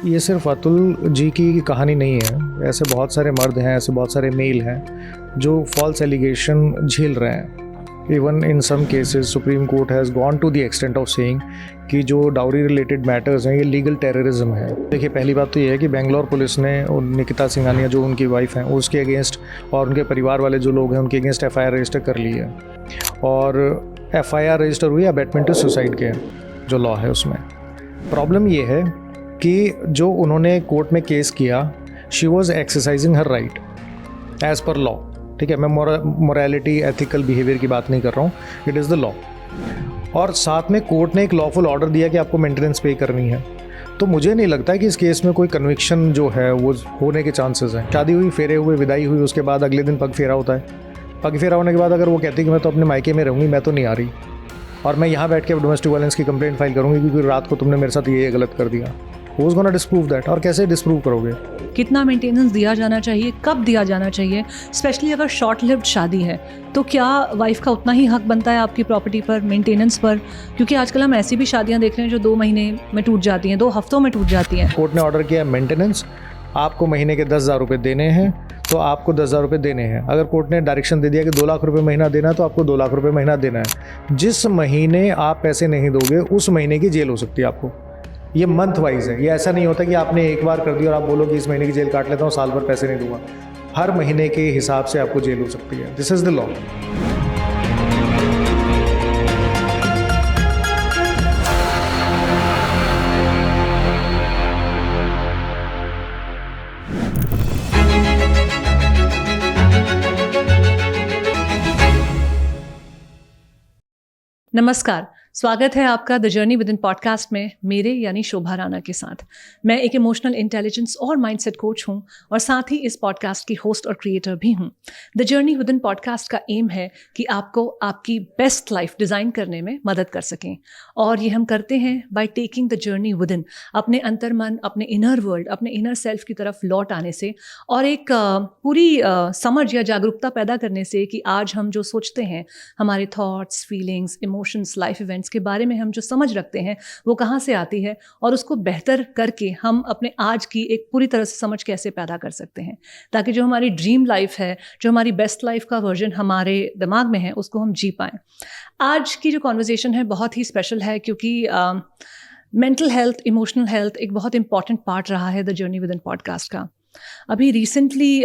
ये सिर्फ अतुल जी की कहानी नहीं है। ऐसे बहुत सारे मर्द हैं, ऐसे बहुत सारे मेल हैं जो फॉल्स एलिगेशन झेल रहे हैं। Even in some cases Supreme Court has gone to the extent of saying कि जो डाउरी रिलेटेड मैटर्स हैं ये लीगल टेररिज्म है। देखिए, पहली बात तो ये है कि बेंगलोर पुलिस ने निकिता सिंघानिया जो उनकी वाइफ हैं उसके अगेंस्ट और उनके परिवार वाले जो लोग हैं उनके अगेंस्ट FIR रजिस्टर कर ली है। और FIR रजिस्टर हुई अबैटमेंट टू सुसाइड के जो लॉ है उसमें। प्रॉब्लम ये है कि जो उन्होंने कोर्ट में केस किया, she was exercising her right as per law. ठीक है, मैं मोरालिटी एथिकल बिहेवियर की बात नहीं कर रहा हूँ, इट इज़ द लॉ। और साथ में कोर्ट ने एक लॉफुल ऑर्डर दिया कि आपको मेंटेनेंस पे करनी है। तो मुझे नहीं लगता कि इस केस में कोई कन्विक्शन जो है वो होने के चांसेस हैं। शादी हुई, फेरे हुए, विदाई हुई, उसके बाद अगले दिन पग फेरा होता है। पग फेरा होने के बाद अगर वो कहती है कि मैं तो अपने मायके में रहूँगी, मैं तो नहीं आ रही, और मैं यहाँ बैठ के डोमेस्टिक वायलेंस की कंप्लेंट फाइल करूँगी क्योंकि रात को तुमने मेरे साथ ये गलत कर दिया, who is gonna disprove that? और कैसे डिस्प्रूव करोगे? कितना मेंटेनेंस दिया जाना चाहिए, कब दिया जाना चाहिए, स्पेशली अगर शॉर्ट लिव्ड शादी है तो क्या वाइफ का उतना ही हक बनता है आपकी प्रॉपर्टी पर, मेंटेनेंस पर? क्योंकि आजकल हम ऐसी भी शादियां देख रहे हैं जो 2 महीने में टूट जाती हैं, 2 हफ्तों में टूट जाती हैं। कोर्ट ने ऑर्डर किया मेंटेनेंस, आपको महीने के 10,000 रुपये देने हैं तो आपको 10,000 रुपये देने हैं। अगर कोर्ट ने डायरेक्शन दे दिया कि 2 लाख रुपये महीना देना है तो आपको 2 लाख रुपये महीना देना है। जिस महीने आप पैसे नहीं दोगे उस महीने की जेल हो सकती है आपको। ये मंथ वाइज है, ये ऐसा नहीं होता कि आपने एक बार कर दिया और आप बोलो कि इस महीने की जेल काट लेता हूँ, साल भर पैसे नहीं दूंगा। हर महीने के हिसाब से आपको जेल हो सकती है। This is the law. नमस्कार, स्वागत है आपका the journey within podcast में मेरे यानी शोभा राणा के साथ। मैं एक इमोशनल इंटेलिजेंस और माइंडसेट कोच हूं और साथ ही इस पॉडकास्ट की होस्ट और क्रिएटर भी हूं। The journey within podcast का एम है कि आपको आपकी बेस्ट लाइफ डिज़ाइन करने में मदद कर सकें, और ये हम करते हैं by taking the journey with in, अपने अंतर्मन, अपने इनर वर्ल्ड, अपने इनर सेल्फ की तरफ लौट आने से और एक पूरी समझ या जागरूकता पैदा करने से कि आज हम जो सोचते हैं, हमारे thoughts, feelings, emotions, life events के बारे में हम जो समझ रखते हैं वो कहाँ से आती है, और उसको बेहतर करके हम अपने आज की एक पूरी तरह से समझ कैसे पैदा कर सकते हैं, ताकि जो हमारी ड्रीम लाइफ है, जो हमारी बेस्ट लाइफ का वर्जन हमारे दिमाग में है, उसको हम जी पाएं। आज की जो कॉन्वर्जेशन है बहुत ही स्पेशल है क्योंकि मेंटल हेल्थ, इमोशनल हेल्थ एक बहुत इंपॉर्टेंट पार्ट रहा है the journey within podcast का। अभी रिसेंटली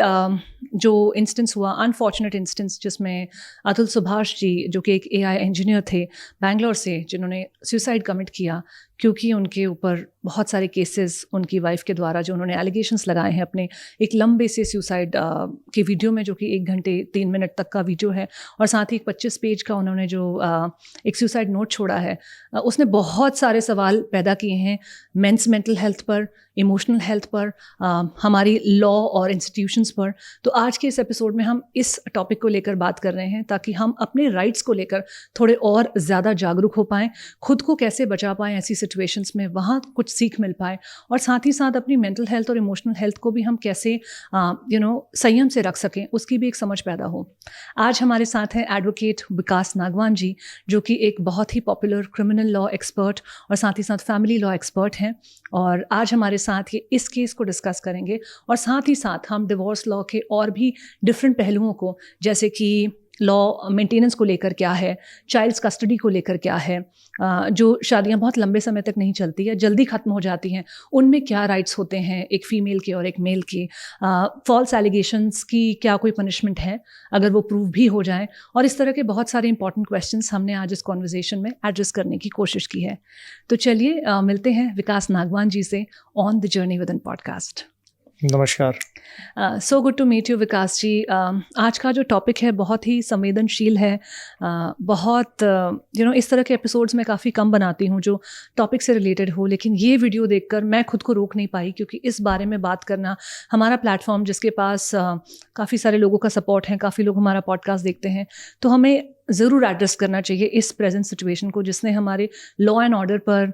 जो इंस्टेंस हुआ, अनफॉर्चुनेट इंस्टेंस, जिसमें अतुल सुभाष जी जो कि एक AI इंजीनियर थे बैंगलोर से, जिन्होंने सुसाइड कमिट किया क्योंकि उनके ऊपर बहुत सारे केसेस उनकी वाइफ के द्वारा जो उन्होंने एलिगेशंस लगाए हैं अपने एक लंबे से सुसाइड के वीडियो में, जो कि 1 घंटे 3 मिनट तक का वीडियो है, और साथ ही एक 25 पेज का उन्होंने जो एक सुसाइड नोट छोड़ा है, उसने बहुत सारे सवाल पैदा किए हैं मेंस मेंटल हेल्थ पर, इमोशनल हेल्थ पर, हमारी लॉ और इंस्टीट्यूशंस पर। तो आज के इस एपिसोड में हम इस टॉपिक को लेकर बात कर रहे हैं ताकि हम अपने राइट्स को लेकर थोड़े और ज़्यादा जागरूक हो पाएँ, खुद को कैसे बचा पाएँ ऐसी सिचुएशंस में, वहाँ कुछ सीख मिल पाए, और साथ ही साथ अपनी मेंटल हेल्थ और इमोशनल हेल्थ को भी हम कैसे संयम से रख सकें, उसकी भी एक समझ पैदा हो। आज हमारे साथ हैं एडवोकेट विकास नागवान जी, जो कि एक बहुत ही पॉपुलर क्रिमिनल लॉ एक्सपर्ट और साथ ही साथ फैमिली लॉ एक्सपर्ट हैं, और आज हमारे साथ ये इस केस को डिस्कस करेंगे, और साथ ही साथ हम डिवोर्स लॉ के और भी डिफरेंट पहलुओं को, जैसे कि लॉ मेंटेनेंस को लेकर क्या है, चाइल्ड्स कस्टडी को लेकर क्या है, जो शादियां बहुत लंबे समय तक नहीं चलती है, जल्दी ख़त्म हो जाती हैं, उनमें क्या राइट्स होते हैं एक फ़ीमेल के और एक मेल के, फॉल्स एलिगेशंस की क्या कोई पनिशमेंट है अगर वो प्रूव भी हो जाए, और इस तरह के बहुत सारे इंपॉर्टेंट क्वेश्चंस हमने आज इस कॉन्वर्जेशन में एड्रेस करने की कोशिश की है। तो चलिए मिलते हैं विकास नागवान जी से on the journey within podcast. नमस्कार। So good to meet you Vikas ji. आज का जो टॉपिक है बहुत ही संवेदनशील है। बहुत इस तरह के एपिसोड्स मैं काफ़ी कम बनाती हूँ जो टॉपिक से रिलेटेड हो, लेकिन ये वीडियो देखकर मैं खुद को रोक नहीं पाई, क्योंकि इस बारे में बात करना, हमारा प्लेटफॉर्म जिसके पास काफ़ी सारे लोगों का सपोर्ट है, काफ़ी लोग हमारा पॉडकास्ट देखते हैं, तो हमें ज़रूर एड्रेस करना चाहिए इस प्रेजेंट सिचुएशन को, जिसने हमारे लॉ एंड ऑर्डर पर,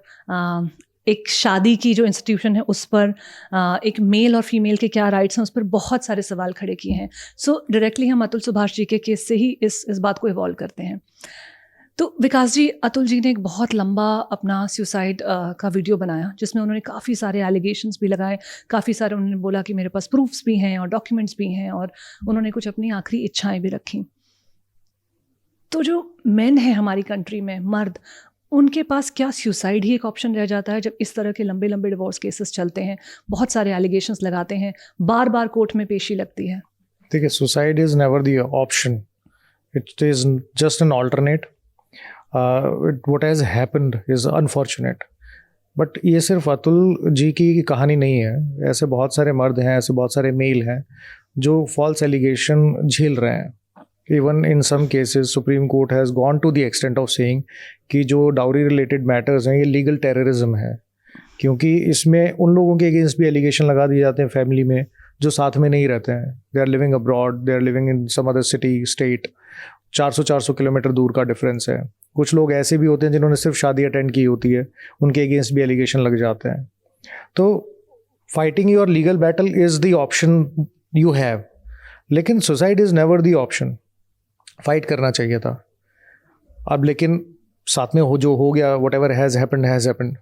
एक शादी की जो इंस्टीट्यूशन है उस पर, एक मेल और फीमेल के क्या राइट्स हैं उस पर बहुत सारे सवाल खड़े किए हैं। सो डायरेक्टली हम अतुल सुभाष जी के केस से ही इस बात को इवॉल्व करते हैं। तो विकास जी, अतुल जी ने एक बहुत लंबा अपना सुसाइड का वीडियो बनाया जिसमें उन्होंने काफ़ी सारे एलिगेशंस भी लगाए, काफ़ी सारे उन्होंने बोला कि मेरे पास प्रूफ्स भी हैं और डॉक्यूमेंट्स भी हैं, और उन्होंने कुछ अपनी आखिरी इच्छाएं भी रखी। तो जो मेन है हमारी कंट्री में, मर्द, उनके पास क्या सुसाइड ही एक ऑप्शन रह जाता है जब इस तरह के लंबे लंबे डिवोर्स केसेस चलते हैं, बहुत सारे एलिगेशंस लगाते हैं, बार बार कोर्ट में पेशी लगती है? देखिए, suicide is never the option, it is just an alternate. what has happened is unfortunate. But ये सिर्फ अतुल जी की कहानी नहीं है. ऐसे बहुत सारे मर्द हैं, ऐसे बहुत सारे मेल हैं जो फॉल्स एलिगेशन झेल रहे हैं. Even in some cases Supreme Court has gone to the extent of saying कि जो डाउरी रिलेटेड मैटर्स हैं ये लीगल टेररिज्म है, क्योंकि इसमें उन लोगों के अगेंस्ट भी एलिगेशन लगा दिए जाते हैं फैमिली में जो साथ में नहीं रहते हैं. They are living abroad, they are living in some other city, state. 400 kilometre दूर का डिफरेंस है. कुछ लोग ऐसे भी होते हैं जिन्होंने सिर्फ शादी अटेंड की होती है, उनके अगेंस्ट भी एलिगेशन लग जाते हैं. तो fighting your legal battle is the option you have, लेकिन suicide is never the option. Fight करना चाहिए था. अब लेकिन साथ में जो हो गया, whatever has happened.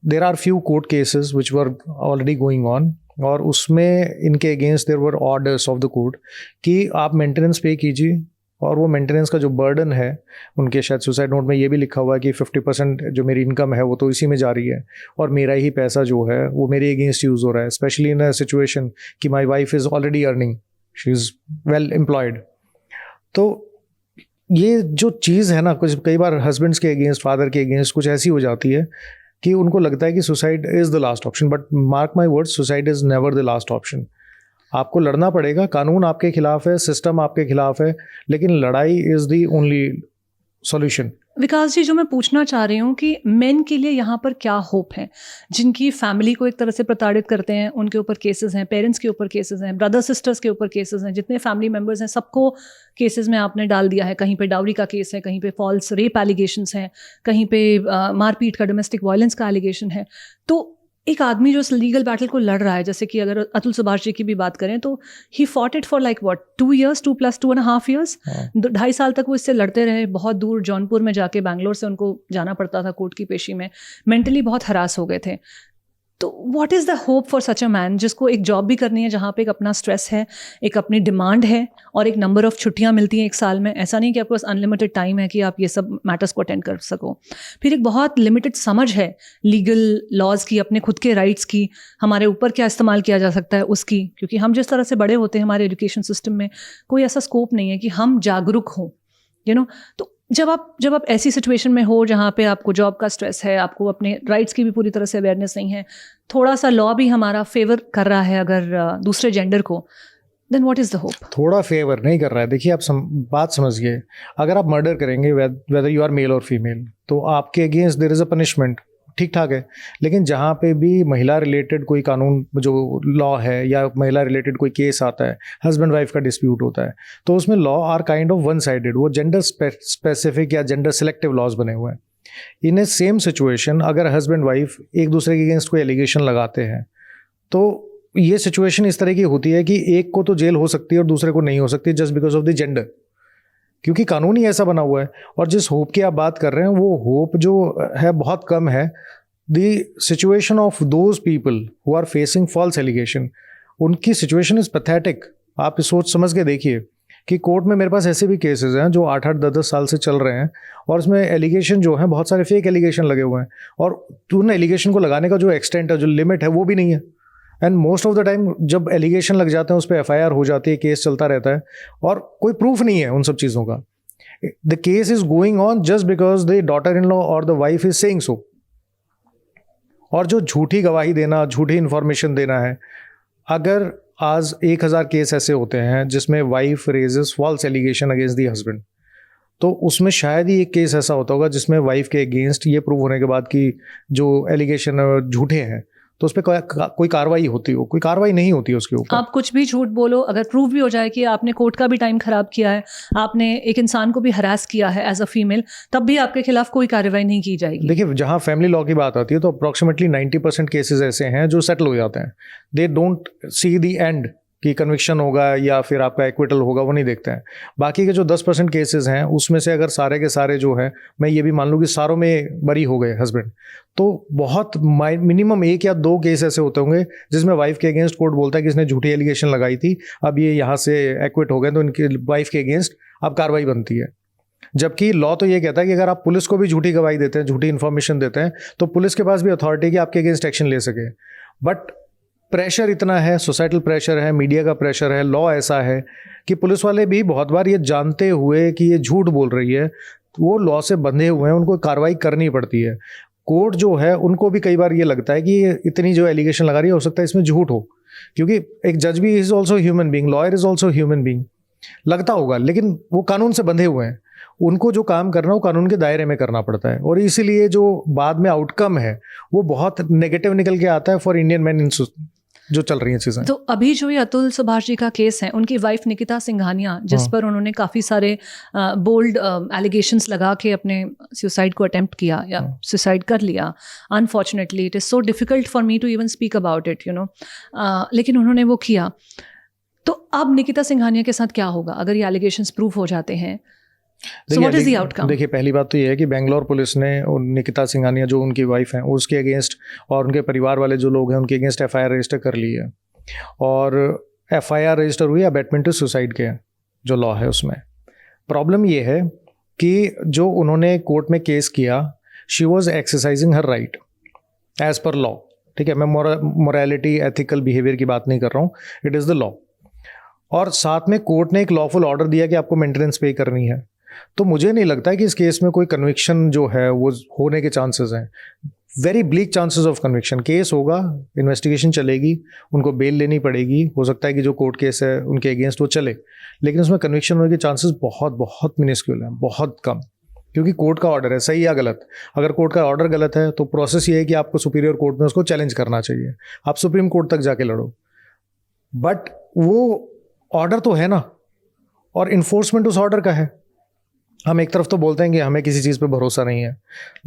There are few court cases which were already going on, और उसमें इनके against there were orders of the court कि आप मेंटेनेंस पे कीजिए, और वो मेंटेनेंस का जो बर्डन है, उनके शायद सुसाइड नोट में ये भी लिखा हुआ है कि 50% जो मेरी इनकम है वो तो इसी में जा रही है, और मेरा ही पैसा जो है वो मेरे अगेंस्ट यूज़ हो रहा है. स्पेशली इन अ सिचुएशन कि my wife is already earning, she is well employed. तो ये जो चीज़ है ना, कुछ कई बार हस्बैंड्स के अगेंस्ट, फादर के अगेंस्ट कुछ ऐसी हो जाती है कि उनको लगता है कि suicide is the last option. But mark my words, suicide is never the last option. आपको लड़ना पड़ेगा, कानून आपके खिलाफ है, सिस्टम आपके खिलाफ है, लेकिन लड़ाई इज़ दी ओनली सॉल्यूशन. विकास जी, जो मैं पूछना चाह रही हूँ कि मेन के लिए यहाँ पर क्या होप है, जिनकी फैमिली को एक तरह से प्रताड़ित करते हैं, उनके ऊपर केसेस हैं, पेरेंट्स के ऊपर केसेस हैं, ब्रदर सिस्टर्स के ऊपर केसेस हैं, जितने फैमिली मेम्बर्स हैं सबको केसेस में आपने डाल दिया है. कहीं पे डाउरी का केस है, कहीं पे फॉल्स रेप एलिगेशंस हैं, कहीं पे मारपीट का, डोमेस्टिक वायलेंस का एलिगेशन है. तो एक आदमी जो इस लीगल बैटल को लड़ रहा है, जैसे कि अगर अतुल सुभाष जी की भी बात करें तो he fought it for like what 2 years, 2 + 2.5 years, 2.5 साल तक वो इससे लड़ते रहे. बहुत दूर जौनपुर में जाके, बैंगलोर से उनको जाना पड़ता था कोर्ट की पेशी में. मेंटली बहुत हरास हो गए थे. तो what is the hope for such a man जिसको एक जॉब भी करनी है, जहाँ पे एक अपना स्ट्रेस है, एक अपनी डिमांड है, और एक नंबर ऑफ़ छुट्टियाँ मिलती हैं एक साल में. ऐसा नहीं कि आपके पास अनलिमिटेड टाइम है कि आप ये सब मैटर्स को अटेंड कर सको. फिर एक बहुत लिमिटेड समझ है लीगल लॉज की, अपने खुद के राइट्स की, हमारे ऊपर क्या इस्तेमाल किया जा सकता है उसकी, क्योंकि हम जिस तरह से बड़े होते हैं हमारे एजुकेशन सिस्टम में कोई ऐसा स्कोप नहीं है कि हम जागरूक हों, तो जब आप ऐसी सिचुएशन में हो जहाँ पे आपको जॉब का स्ट्रेस है, आपको अपने राइट्स की भी पूरी तरह से अवेयरनेस नहीं है, थोड़ा सा लॉ भी हमारा फेवर कर रहा है अगर दूसरे जेंडर को, then what is the hope? थोड़ा फेवर नहीं कर रहा है. देखिए, आप बात समझिए. अगर आप मर्डर करेंगे, वेदर यू आर मेल और फीमेल, तो आपके against their is a punishment, ठीक ठाक है. लेकिन जहाँ पे भी महिला रिलेटेड कोई कानून जो लॉ है, या महिला रिलेटेड कोई केस आता है, हस्बैंड वाइफ का डिस्प्यूट होता है, तो उसमें law are kind of one sided. वो जेंडर स्पेसिफिक या जेंडर सिलेक्टिव लॉज बने हुए हैं. इन ए सेम सिचुएशन अगर हस्बैंड वाइफ एक दूसरे के अगेंस्ट कोई एलिगेशन लगाते हैं, तो ये सिचुएशन इस तरह की होती है कि एक को तो जेल हो सकती है और दूसरे को नहीं हो सकती, just because of the gender, क्योंकि कानून ही ऐसा बना हुआ है. और जिस होप की आप बात कर रहे हैं, वो होप जो है बहुत कम है. The situation of those people who are facing false allegation, उनकी सिचुएशन इज़ पैथेटिक. आप सोच समझ के देखिए कि कोर्ट में मेरे पास ऐसे भी केसेस हैं जो 8-8, 10-10 साल से चल रहे हैं, और उसमें एलिगेशन जो है, बहुत सारे फेक एलिगेशन लगे हुए हैं, और उन एलिगेशन को लगाने का जो एक्सटेंट है, जो लिमिट है, वो भी नहीं है. And most of the time जब एलिगेशन लग जाते हैं, उस पर FIR हो जाती है, केस चलता रहता है, और कोई प्रूफ नहीं है उन सब चीज़ों का. The case is going on just because the daughter in law और the wife is saying so. और जो झूठी गवाही देना, झूठी इन्फॉर्मेशन देना है, अगर आज 1000 केस ऐसे होते हैं जिसमें wife raises false allegation against the husband, तो उसमें शायद ही एक केस ऐसा होता होगा जिसमें वाइफ के अगेंस्ट ये प्रूव होने के बाद कि जो एलिगेशन झूठे हैं, तो उस पर कोई कार्रवाई होती हो. कोई कार्रवाई नहीं होती है उसके ऊपर. आप कुछ भी झूठ बोलो, अगर प्रूव भी हो जाए कि आपने कोर्ट का भी टाइम खराब किया है, आपने एक इंसान को भी हरास किया है एज अ फीमेल, तब भी आपके खिलाफ कोई कार्रवाई नहीं की जाएगी. देखिए, जहाँ फैमिली लॉ की बात आती है, तो अप्रॉक्सीमेटली 90% केसेस ऐसे हैं जो सेटल हो जाते हैं. They don't see the end कि कन्विक्शन होगा या फिर आपका एक्विटल होगा, वो नहीं देखते हैं। बाकी के जो 10% केसेस हैं उसमें से अगर सारे के सारे जो है, मैं ये भी मान लूँ कि सारों में बरी हो गए हस्बैंड, तो बहुत मिनिमम 1 या 2 केस ऐसे होते होंगे जिसमें वाइफ के अगेंस्ट कोर्ट बोलता है कि इसने झूठी एलिगेशन लगाई थी, अब ये यहाँ से एक्विट हो गए, तो इनकी वाइफ के अगेंस्ट अब कार्रवाई बनती है। जबकि लॉ तो ये कहता है कि अगर आप पुलिस को भी झूठी गवाही देते हैं, झूठी इन्फॉर्मेशन देते हैं, तो पुलिस के पास भी अथॉरिटी कि आपके अगेंस्ट एक्शन ले सके। बट प्रेशर इतना है, सोसाइटल प्रेशर है, मीडिया का प्रेशर है, लॉ ऐसा है कि पुलिस वाले भी बहुत बार ये जानते हुए कि ये झूठ बोल रही है, वो लॉ से बंधे हुए हैं, उनको कार्रवाई करनी पड़ती है। कोर्ट जो है उनको भी कई बार ये लगता है कि ये इतनी जो एलिगेशन लगा रही है हो सकता है इसमें झूठ हो, क्योंकि एक जज भी is also human being, lawyer is also human being, लगता होगा, लेकिन वो कानून से बंधे हुए हैं, उनको जो काम करना है वो कानून के दायरे में करना पड़ता है, और इसीलिए जो बाद में आउटकम है वो बहुत नेगेटिव निकल के आता है फॉर इंडियन मैन इन जो चल रही हैं चीज़ें। तो अभी जो ये अतुल सुभाष जी का केस है, उनकी वाइफ निकिता सिंघानिया, जिस पर उन्होंने काफ़ी सारे बोल्ड एलिगेशंस लगा के अपने सुसाइड को अटेम्प्ट किया या सुसाइड कर लिया, unfortunately it is so difficult for me to even speak about it, you know, लेकिन उन्होंने वो किया। तो अब निकिता सिंघानिया के साथ क्या होगा अगर ये एलिगेशंस प्रूव हो जाते हैं? So what is the outcome? देखिए, पहली बात तो ये है कि बेंगलोर पुलिस ने निकिता सिंघानिया जो उनकी वाइफ हैं उसके अगेंस्ट और उनके परिवार वाले जो लोग हैं उनके अगेंस्ट एफआईआर रजिस्टर कर ली है, और एफआईआर रजिस्टर हुई अबेटमेंट टू सुसाइड के जो लॉ है उसमें। प्रॉब्लम ये है कि जो उन्होंने कोर्ट में केस किया, she was exercising her right as per law, ठीक है, मैं मोरालिटी एथिकल बिहेवियर की बात नहीं कर रहा हूँ, इट इज़ द लॉ। और साथ में कोर्ट ने एक लॉफुल ऑर्डर दिया कि आपको मेंटेनेंस पे करनी है। तो मुझे नहीं लगता है कि इस केस में कोई कन्विक्शन जो है वो होने के चांसेस हैं, very bleak chances of conviction. Case होगा, इन्वेस्टिगेशन चलेगी, उनको बेल लेनी पड़ेगी, हो सकता है कि जो कोर्ट केस है उनके अगेंस्ट वो चले, लेकिन उसमें कन्विक्शन होने के चांसेस बहुत बहुत मिनिस्क्यूल हैं, बहुत कम, क्योंकि कोर्ट का ऑर्डर है, सही या गलत। अगर कोर्ट का ऑर्डर गलत है तो प्रोसेस ये है कि आपको सुपीरियर कोर्ट में उसको चैलेंज करना चाहिए, आप सुप्रीम कोर्ट तक जाके लड़ो, बट वो ऑर्डर तो है ना, और इन्फोर्समेंट उस ऑर्डर का है। हम एक तरफ तो बोलते हैं कि हमें किसी चीज़ पे भरोसा नहीं है,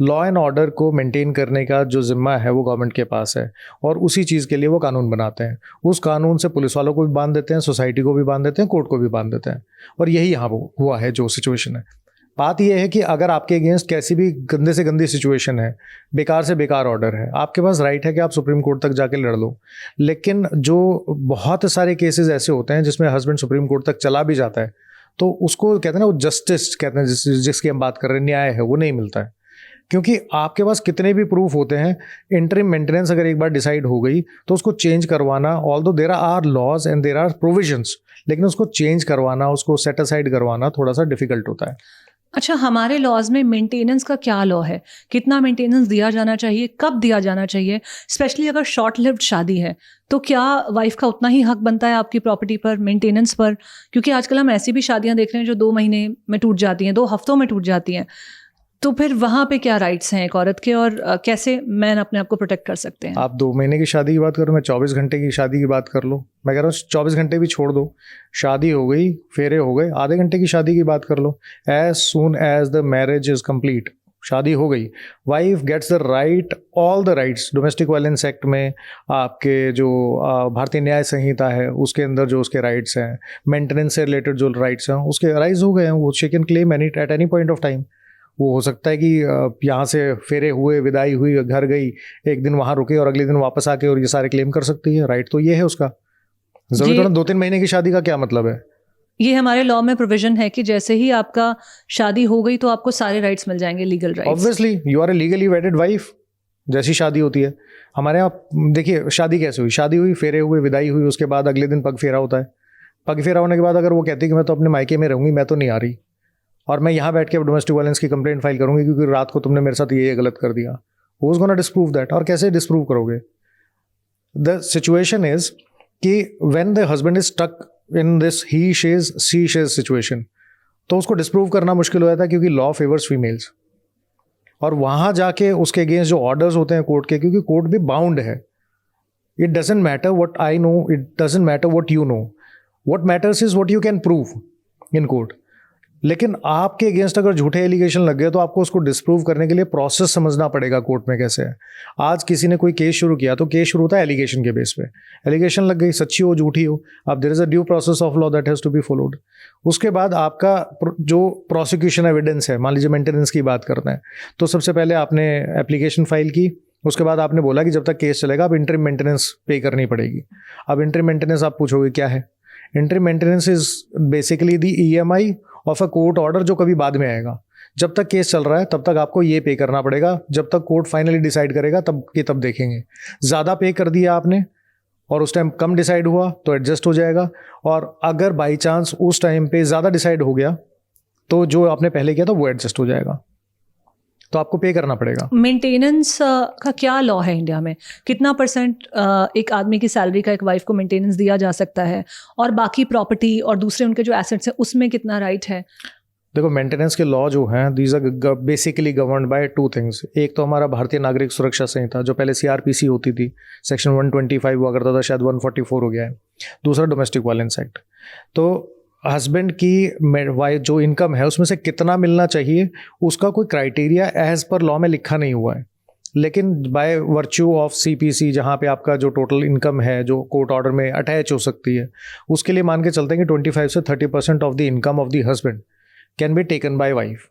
लॉ एंड ऑर्डर को मेंटेन करने का जो जिम्मा है वो गवर्नमेंट के पास है, और उसी चीज़ के लिए वो कानून बनाते हैं। उस कानून से पुलिस वालों को भी बांध देते हैं, सोसाइटी को भी बांध देते हैं, कोर्ट को भी बांध देते हैं, और यही यहाँ हुआ है जो सिचुएशन है। बात यह है कि अगर आपके अगेंस्ट कैसी भी गंदे से गंदी सिचुएशन है, बेकार से बेकार ऑर्डर है, आपके पास राइट है कि आप सुप्रीम कोर्ट तक जाके लड़ लो। लेकिन जो बहुत सारे केसेस ऐसे होते हैं जिसमें हस्बैंड सुप्रीम कोर्ट तक चला भी जाता है, तो उसको कहते हैं ना, वो जस्टिस कहते हैं, जिसकी हम बात कर रहे हैं, न्याय है, वो नहीं मिलता है। क्योंकि आपके पास कितने भी प्रूफ होते हैं, इंटरिम मेंटेनेंस अगर एक बार डिसाइड हो गई तो उसको चेंज करवाना, although there are laws and there are provisions, लेकिन उसको चेंज करवाना, उसको सेट असाइड करवाना थोड़ा सा डिफिकल्ट होता है। अच्छा, हमारे लॉज में मेंटेनेंस का क्या लॉ है? कितना मेंटेनेंस दिया जाना चाहिए, कब दिया जाना चाहिए? स्पेशली अगर शॉर्ट लिव्ड शादी है तो क्या वाइफ का उतना ही हक बनता है आपकी प्रॉपर्टी पर, मेंटेनेंस पर? क्योंकि आजकल हम ऐसी भी शादियां देख रहे हैं जो 2 महीने में टूट जाती हैं, 2 हफ्तों में टूट जाती हैं। तो फिर वहाँ पे क्या राइट्स हैं एक औरत के, और कैसे मैन अपने आप को प्रोटेक्ट कर सकते हैं? आप 2 महीने की शादी की बात करो, मैं 24 घंटे की शादी की बात कर लो। मैं कह रहा हूँ 24 घंटे भी छोड़ दो, शादी हो गई, फेरे हो गए, आधे घंटे की शादी की बात कर लो। As soon as the marriage is complete, शादी हो गई, wife gets the right, all the rights. Domestic violence act में आपके जो भारतीय न्याय संहिता है उसके अंदर जो उसके राइट्स हैं, मेंटेनेंस से रिलेटेड जो राइट्स हैं उसके राइज हो गए हैं, वो she can claim at any point of time. वो हो सकता है कि यहाँ से फेरे हुए, विदाई हुई, घर गई, एक दिन वहाँ रुके और अगले दिन वापस आके और ये सारे क्लेम कर सकती है। राइट तो ये है उसका। जरूरी थोड़ा 2-3 महीने की शादी का क्या मतलब है? ये हमारे लॉ में प्रोविजन है कि जैसे ही आपका शादी हो गई तो आपको सारे राइट्स मिल जाएंगे, legal rights. Obviously you are a legally wedded wife. जैसी शादी होती है हमारे यहाँ, देखिए शादी कैसे हुई, शादी हुई, फेरे हुए, विदाई हुई, उसके बाद अगले दिन पग फेरा होता है। पग फेरा होने के बाद अगर वो कहती है कि मैं तो अपने मायके में रहूँगी, मैं तो नहीं आ रही, और मैं यहाँ बैठ के डोमेस्टिक वायलेंस की कंप्लेंट फाइल करूँगी क्योंकि रात को तुमने मेरे साथ ये गलत कर दिया, who is gonna disprove that? और कैसे डिस्प्रूव करोगे? द सिचुएशन इज कि when the husband is stuck in this he she's see she's situation, तो उसको डिस्प्रूव करना मुश्किल हो जाता है क्योंकि लॉ फेवर्स फीमेल्स, और वहाँ जाके उसके अगेंस्ट जो ऑर्डर्स होते हैं कोर्ट के, क्योंकि कोर्ट भी बाउंड है, it doesn't matter what I know, it doesn't matter what you know, what matters is what you can prove in court. लेकिन आपके अगेंस्ट अगर झूठे एलिगेशन लग गए तो आपको उसको डिस्प्रूव करने के लिए प्रोसेस समझना पड़ेगा कोर्ट में कैसे है। आज किसी ने कोई केस शुरू किया तो केस शुरू होता है एलिगेशन के बेस पे, एलिगेशन लग गई, सच्ची हो झूठी हो, अब there is a due process of law that has to be followed. उसके बाद आपका जो प्रोसिक्यूशन एविडेंस है, मान लीजिए मेंटेनेंस की बात करते हैं, तो सबसे पहले आपने एप्लीकेशन फाइल की, उसके बाद आपने बोला कि जब तक केस चलेगा अब इंटरिम मेंटेनेंस पे करनी पड़ेगी। अब इंटरिम मेंटेनेंस आप पूछोगे क्या है? Interim maintenance is basically the EMI of a court order जो कभी बाद में आएगा। जब तक केस चल रहा है तब तक आपको ये पे करना पड़ेगा, जब तक कोर्ट फाइनली डिसाइड करेगा तब देखेंगे। ज़्यादा पे कर दिया आपने और उस टाइम कम डिसाइड हुआ तो एडजस्ट हो जाएगा, और अगर बाई चांस उस टाइम पे ज़्यादा डिसाइड हो गया तो जो आपने पहले किया था वो एडजस्ट हो जाएगा, तो आपको पे करना पड़ेगा। मेंटेनेंस का क्या लॉ है इंडिया में? कितना परसेंट एक आदमी की सैलरी का एक वाइफ को मेंटेनेंस दिया जा सकता है, और बाकी प्रॉपर्टी और दूसरे उनके जो एसेट्स हैं उसमें कितना राइट है? देखो, मेंटेनेंस के लॉ जो हैं these are basically governed by two things. एक तो हमारा भारतीय नागरिक सुरक्षा संहिता जो पहले CRPC होती थी, सेक्शन 125 हुआ करता था, शायद 144 हो गया है। दूसरा डोमेस्टिक वायलेंस एक्ट। तो हस्बैंड की वाइफ जो इनकम है उसमें से कितना मिलना चाहिए उसका कोई क्राइटेरिया एज पर लॉ में लिखा नहीं हुआ है, लेकिन बाय वर्च्यू ऑफ CPC जहाँ पे आपका जो टोटल इनकम है जो कोर्ट ऑर्डर में अटैच हो सकती है, उसके लिए मान के चलते हैं कि 25 से 30% of the income of the husband can be taken by wife.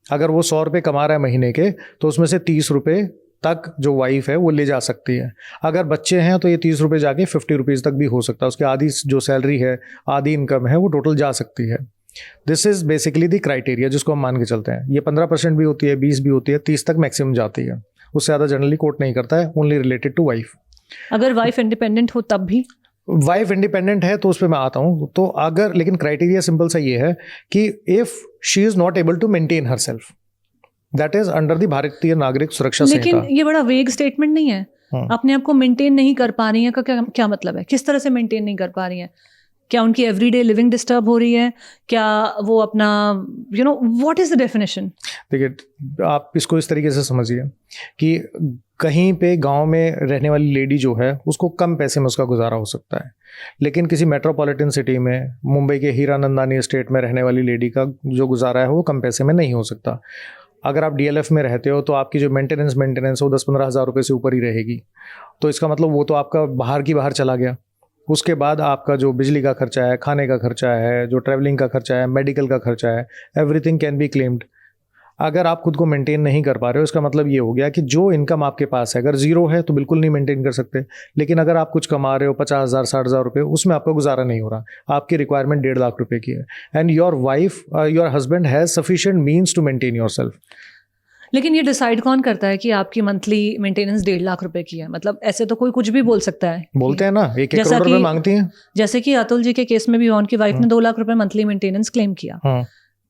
अगर वो 100 रुपये कमा रहा है महीने के तो उसमें से 30 रुपये तक जो वाइफ है वो ले जा सकती है। अगर बच्चे हैं तो ये 30 रुपये जाके 50 रुपीज़ तक भी हो सकता है, उसकी आधी जो सैलरी है, आधी इनकम है वो टोटल जा सकती है। This is basically the criteria जिसको हम मान के चलते हैं। ये 15% भी होती है, 20 भी होती है, 30 तक मैक्सिमम जाती है, उससे ज़्यादा जनरली कोर्ट नहीं करता है, ओनली रिलेटेड टू वाइफ। अगर वाइफ इंडिपेंडेंट हो तब भी? वाइफ इंडिपेंडेंट है तो उस पर मैं आता हूँ। तो अगर, लेकिन क्राइटेरिया सिंपल सा ये है कि if she is not able to maintain her self, that is under the Bharatiya Nagarik सुरक्षा संहिता। लेकिन ये बड़ा वेग स्टेटमेंट नहीं है? अपने आप को मेंटेन नहीं कर पा रही है का क्या मतलब है? किस तरह से मेंटेन नहीं कर पा रही है? क्या उनकी एवरीडे लिविंग डिस्टर्ब हो रही है? क्या वो अपना व्हाट इज द डेफिनेशन? देखिए, आप इसको इस तरीके से समझिए कि कहीं पे गांव में रहने वाली लेडी जो है उसको कम पैसे में उसका गुजारा हो सकता है, लेकिन किसी मेट्रोपॉलिटन सिटी में, मुंबई के हीरानंदानी एस्टेट में रहने वाली लेडी का जो गुजारा है वो कम पैसे में नहीं हो सकता। अगर आप DLF में रहते हो तो आपकी जो मेंटेनेंस वो 10-15 हज़ार रुपये से ऊपर ही रहेगी। तो इसका मतलब वो तो आपका बाहर चला गया। उसके बाद आपका जो बिजली का खर्चा है, खाने का खर्चा है, जो ट्रैवलिंग का खर्चा है, मेडिकल का खर्चा है, एवरीथिंग कैन बी क्लेम्ड। अगर आप खुद को मेंटेन नहीं कर पा रहे हो इसका मतलब ये हो गया कि जो इनकम आपके पास है, अगर ज़ीरो है तो बिल्कुल नहीं मेंटेन कर सकते, लेकिन अगर आप कुछ कमा रहे हो 50,000 60,000 रुपये, उसमें आपका गुजारा नहीं हो रहा, आपकी रिक्वायरमेंट 1.5 लाख रुपये की है, and your wife your husband has sufficient means to maintain your self. लेकिन ये डिसाइड कौन करता है कि आपकी मंथली मेंटेनेंस 1.5 लाख रुपए की है? मतलब ऐसे तो कोई कुछ भी बोल सकता है। बोलते हैं ना, 1 करोड़ रुपए मांगती हैं। जैसे कि अतुल जी के केस में भी उनकी वाइफ ने 2 लाख रुपए मंथली मेंटेनेंस क्लेम किया।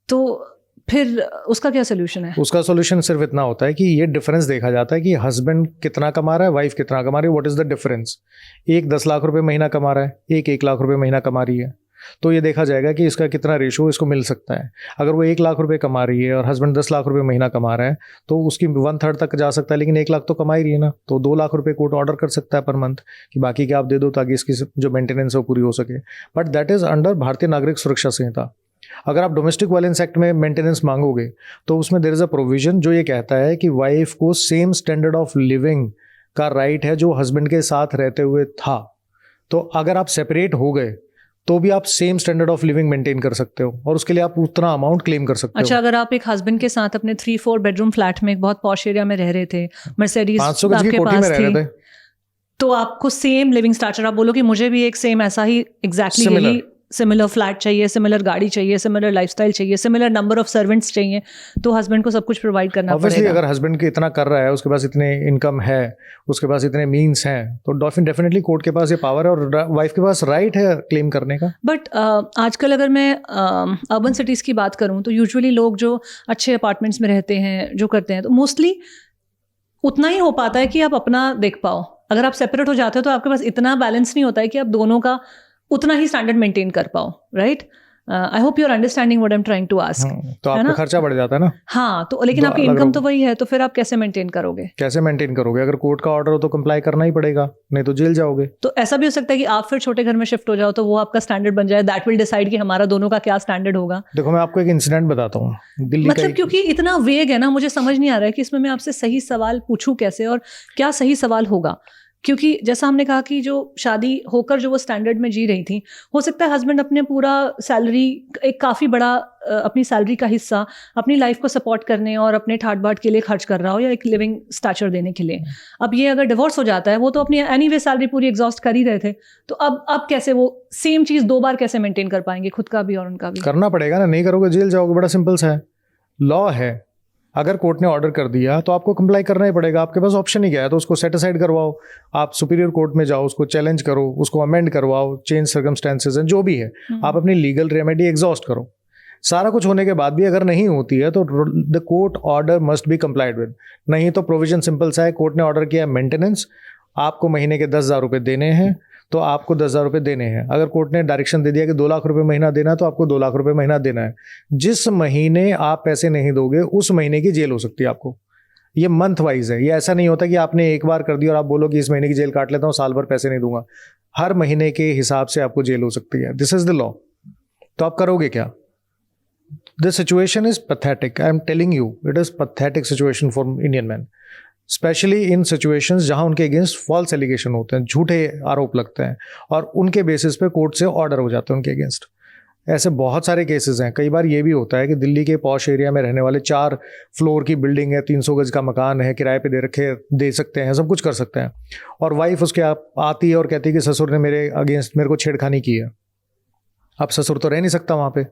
तो फिर उसका क्या सोल्यूशन है? उसका सोल्यूशन सिर्फ इतना होता है कि ये डिफरेंस देखा जाता है कि हस्बैंड कितना कमा रहा है, वाइफ कितना कमा रही है, व्हाट इज द डिफरेंस। एक 10 लाख रुपए महीना कमा रहा है, एक 1 लाख रुपए महीना कमा रही है, तो ये देखा जाएगा कि इसका कितना रेशो इसको मिल सकता है। अगर वो 1 लाख रुपए कमा रही है और हस्बैंड 10 लाख रुपए महीना कमा रहा है तो उसकी 1/3 तक जा सकता है, लेकिन 1 लाख तो कमा ही रही है ना, तो 2 लाख रुपए कोर्ट ऑर्डर कर सकता है पर मंथ कि बाकी के आप दे दो ताकि इसकी जो मेंटेनेंस है वो पूरी हो सके। बट दैट इज अंडर भारतीय नागरिक सुरक्षा संहिता। अगर आप डोमेस्टिक वायलेंस एक्ट में मेंटेनेंस मांगोगे तो उसमें देयर इज अ प्रोविजन जो ये कहता है कि वाइफ को सेम स्टैंडर्ड ऑफ लिविंग का राइट है जो हस्बैंड के साथ रहते हुए था। तो अगर आप सेपरेट हो गए तो भी आप same standard of living maintain कर सकते हो और उसके लिए आप उतना अमाउंट क्लेम कर सकते हो। अच्छा, अगर आप एक हस्बैंड के साथ अपने 3-4 बेडरूम फ्लैट में एक बहुत पॉश एरिया में रह रहे थे, मर्सिडीज आपके पास थी, तो आपको सेम लिविंग स्टैंडर्ड, आप बोलो कि मुझे भी एक सेम ऐसा ही एग्जैक्टली यही सिमिलर फ्लैट चाहिए, सिमिलर गाड़ी चाहिए, सिमिलर लाइफस्टाइल चाहिए, सिमिलर नंबर ऑफ सर्वेंट्स चाहिए, तो हस्बैंड को सब कुछ प्रोवाइड करना पड़ेगा। अगर हस्बैंड के इतना कर रहा है, उसके पास इतने इनकम है, उसके पास इतने मीन्स हैं, तो डेफिनेटली कोर्ट के पास ये पावर है और वाइफ के पास राइट है क्लेम करने का। बट आजकल अगर मैं अर्बन सिटीज़ की बात करूँ तो यूजुअली लोग जो अच्छे अपार्टमेंट्स में रहते हैं, जो करते हैं, तो मोस्टली उतना ही हो पाता है कि आप अपना देख पाओ। अगर आप सेपरेट हो जाते हो तो आपके पास इतना बैलेंस नहीं होता है कि आप दोनों का उतना ही स्टैंडर्ड मेंटेन कर पाओ, right? I hope you are understanding what I am trying to ask. तो आपका खर्चा बढ़ जाता है ना। हाँ, तो लेकिन आपकी इनकम तो वही है, तो फिर आप कैसे मेंटेन करोगे? कैसे मेंटेन करोगे? अगर कोर्ट का ऑर्डर हो तो कंप्लाई करना ही पड़ेगा, नहीं तो जेल जाओगे। तो ऐसा भी हो सकता है कि आप फिर छोटे घर में शिफ्ट हो जाओ, तो वो आपका स्टैंडर्ड बन जाए, दैट विल डिसाइड कि हमारा दोनों का क्या स्टैंडर्ड होगा। देखो, मैं आपको एक इंसिडेंट बताता हूँ दिल्ली का। मतलब क्योंकि इतना वेग है ना, मुझे समझ नहीं आ रहा है कि इसमें मैं आपसे सही सवाल पूछूं कैसे और क्या सही सवाल होगा। क्योंकि जैसा हमने कहा कि जो शादी होकर जो वो स्टैंडर्ड में जी रही थी, हो सकता है हस्बैंड अपने पूरा सैलरी, एक काफ़ी बड़ा अपनी सैलरी का हिस्सा अपनी लाइफ को सपोर्ट करने और अपने ठाट बाट के लिए खर्च कर रहा हो, या एक लिविंग स्टैचर देने के लिए। अब ये अगर डिवोर्स हो जाता है, वो तो अपनी एनीवे सैलरी पूरी एग्जॉस्ट कर ही रहे थे, तो अब कैसे वो सेम चीज़ 2 बार कैसे मेंटेन कर पाएंगे, खुद का भी और उनका भी? करना पड़ेगा ना, नहीं करोगे जेल जाओगे। बड़ा सिंपल सा है, लॉ है। अगर कोर्ट ने ऑर्डर कर दिया तो आपको कंप्लाई करना ही पड़ेगा। आपके पास ऑप्शन ही क्या है? तो उसको सेट असाइड करवाओ, आप सुपीरियर कोर्ट में जाओ, उसको चैलेंज करो, उसको अमेंड करवाओ, चेंज सर्कमस्टेंसेज हैं जो भी है, आप अपनी लीगल रेमेडी एग्जॉस्ट करो। सारा कुछ होने के बाद भी अगर नहीं होती है तो the court order must be complied with. नहीं तो प्रोविजन सिंपल सा है, कोर्ट ने ऑर्डर किया मेंटेनेंस, आपको महीने के 10,000 रुपये देने हैं तो आपको 10,000 रुपये देने हैं। अगर कोर्ट ने डायरेक्शन दे दिया कि 2 लाख रुपए महीना देना है तो आपको 2 लाख रुपए महीना देना है। जिस महीने आप पैसे नहीं दोगे उस महीने की जेल हो सकती है आपको। ये मंथ वाइज है, ये ऐसा नहीं होता कि आपने एक बार कर दिया और आप बोलो कि इस महीने की जेल काट लेता हूँ, साल भर पैसे नहीं दूंगा। हर महीने के हिसाब से आपको जेल हो सकती है। This is the law. तो आप करोगे क्या? The situation is pathetic, I am telling you, it is pathetic situation for Indian man, specially in situations जहां उनके अगेंस्ट फॉल्स एलिगेशन होते हैं, झूठे आरोप लगते हैं और उनके बेसिस पे कोर्ट से ऑर्डर हो जाते हैं उनके अगेंस्ट। ऐसे बहुत सारे केसेस हैं। कई बार ये भी होता है कि दिल्ली के पॉश एरिया में रहने वाले 4 फ्लोर की बिल्डिंग है, 300 गज का मकान है, किराए पे दे सकते हैं, सब कुछ कर सकते हैं, और वाइफ उसके आती है और कहती है कि ससुर ने मेरे अगेंस्ट मेरे को छेड़खानी की है। अब ससुर तो रह नहीं सकता वहाँ पे,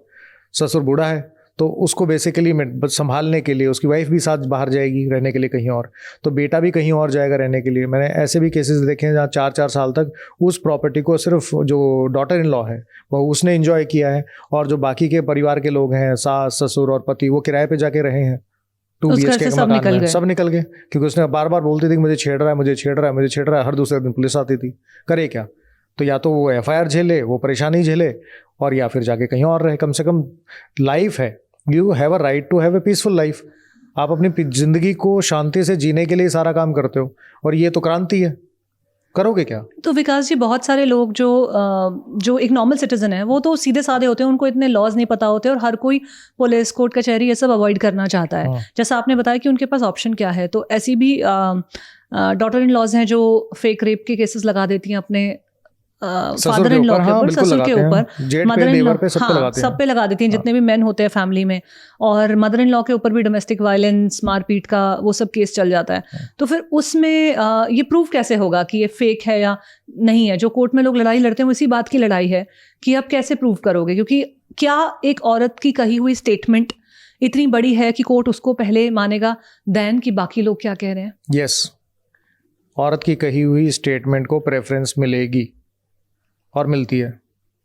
ससुर बूढ़ा है, तो उसको बेसिकली संभालने के लिए उसकी वाइफ भी साथ बाहर जाएगी रहने के लिए कहीं और, तो बेटा भी कहीं और जाएगा रहने के लिए। मैंने ऐसे भी केसेस देखे हैं जहाँ 4-4 साल तक उस प्रॉपर्टी को सिर्फ जो डॉटर इन लॉ है वो उसने एंजॉय किया है, और जो बाकी के परिवार के लोग हैं, सास ससुर और पति, वो किराए पे जाके रहे हैं 2 BHK के मकान में। सब निकल गए क्योंकि उसने बार बार बोलती थी कि मुझे छेड़ रहा है, मुझे छेड़ रहा है, मुझे छेड़ रहा है। हर दूसरे दिन पुलिस आती थी। करे क्या? तो या तो वो FIR झेले, वो परेशानी झेले, और या फिर जाके कहीं और रहे। कम से कम लाइफ है, you have a right to have a peaceful life. आप अपनी जिंदगी को शांति से जीने के लिए सारा काम करते हो, और ये तो क्रांति है। करोगे क्या? तो विकास जी, बहुत सारे लोग जो एक नॉर्मल सिटीजन है, वो तो सीधे साधे होते हैं, उनको इतने लॉज नहीं पता होते, और हर कोई पुलिस कोर्ट कचहरी ये सब अवॉइड करना चाहता है। जैसा आपने बताया कि उनके पास ऑप्शन क्या है, तो ऐसी भी डॉटर इन लॉज हैं जो फेक रेप के केसेस लगा देती हैं अपने फादर इन लॉ के ऊपर, ससुर के ऊपर, मदर इन लॉ, हाँ, सब पे लगा देती हैं, जितने भी मेन होते हैं फैमिली में। और मदर इन लॉ के ऊपर भी डोमेस्टिक वायलेंस, मारपीट का वो सब केस चल जाता है। तो फिर उसमें ये प्रूव कैसे होगा कि ये फेक है या नहीं है? जो कोर्ट में लोग लड़ाई लड़ते हैं वो इसी बात की लड़ाई है कि आप कैसे प्रूव करोगे, क्योंकि क्या एक औरत की कही हुई स्टेटमेंट इतनी बड़ी है कि कोर्ट उसको पहले मानेगा देन कि बाकी लोग क्या कह रहे हैं? यस, औरत की कही हुई स्टेटमेंट को प्रेफरेंस मिलेगी, और मिलती है,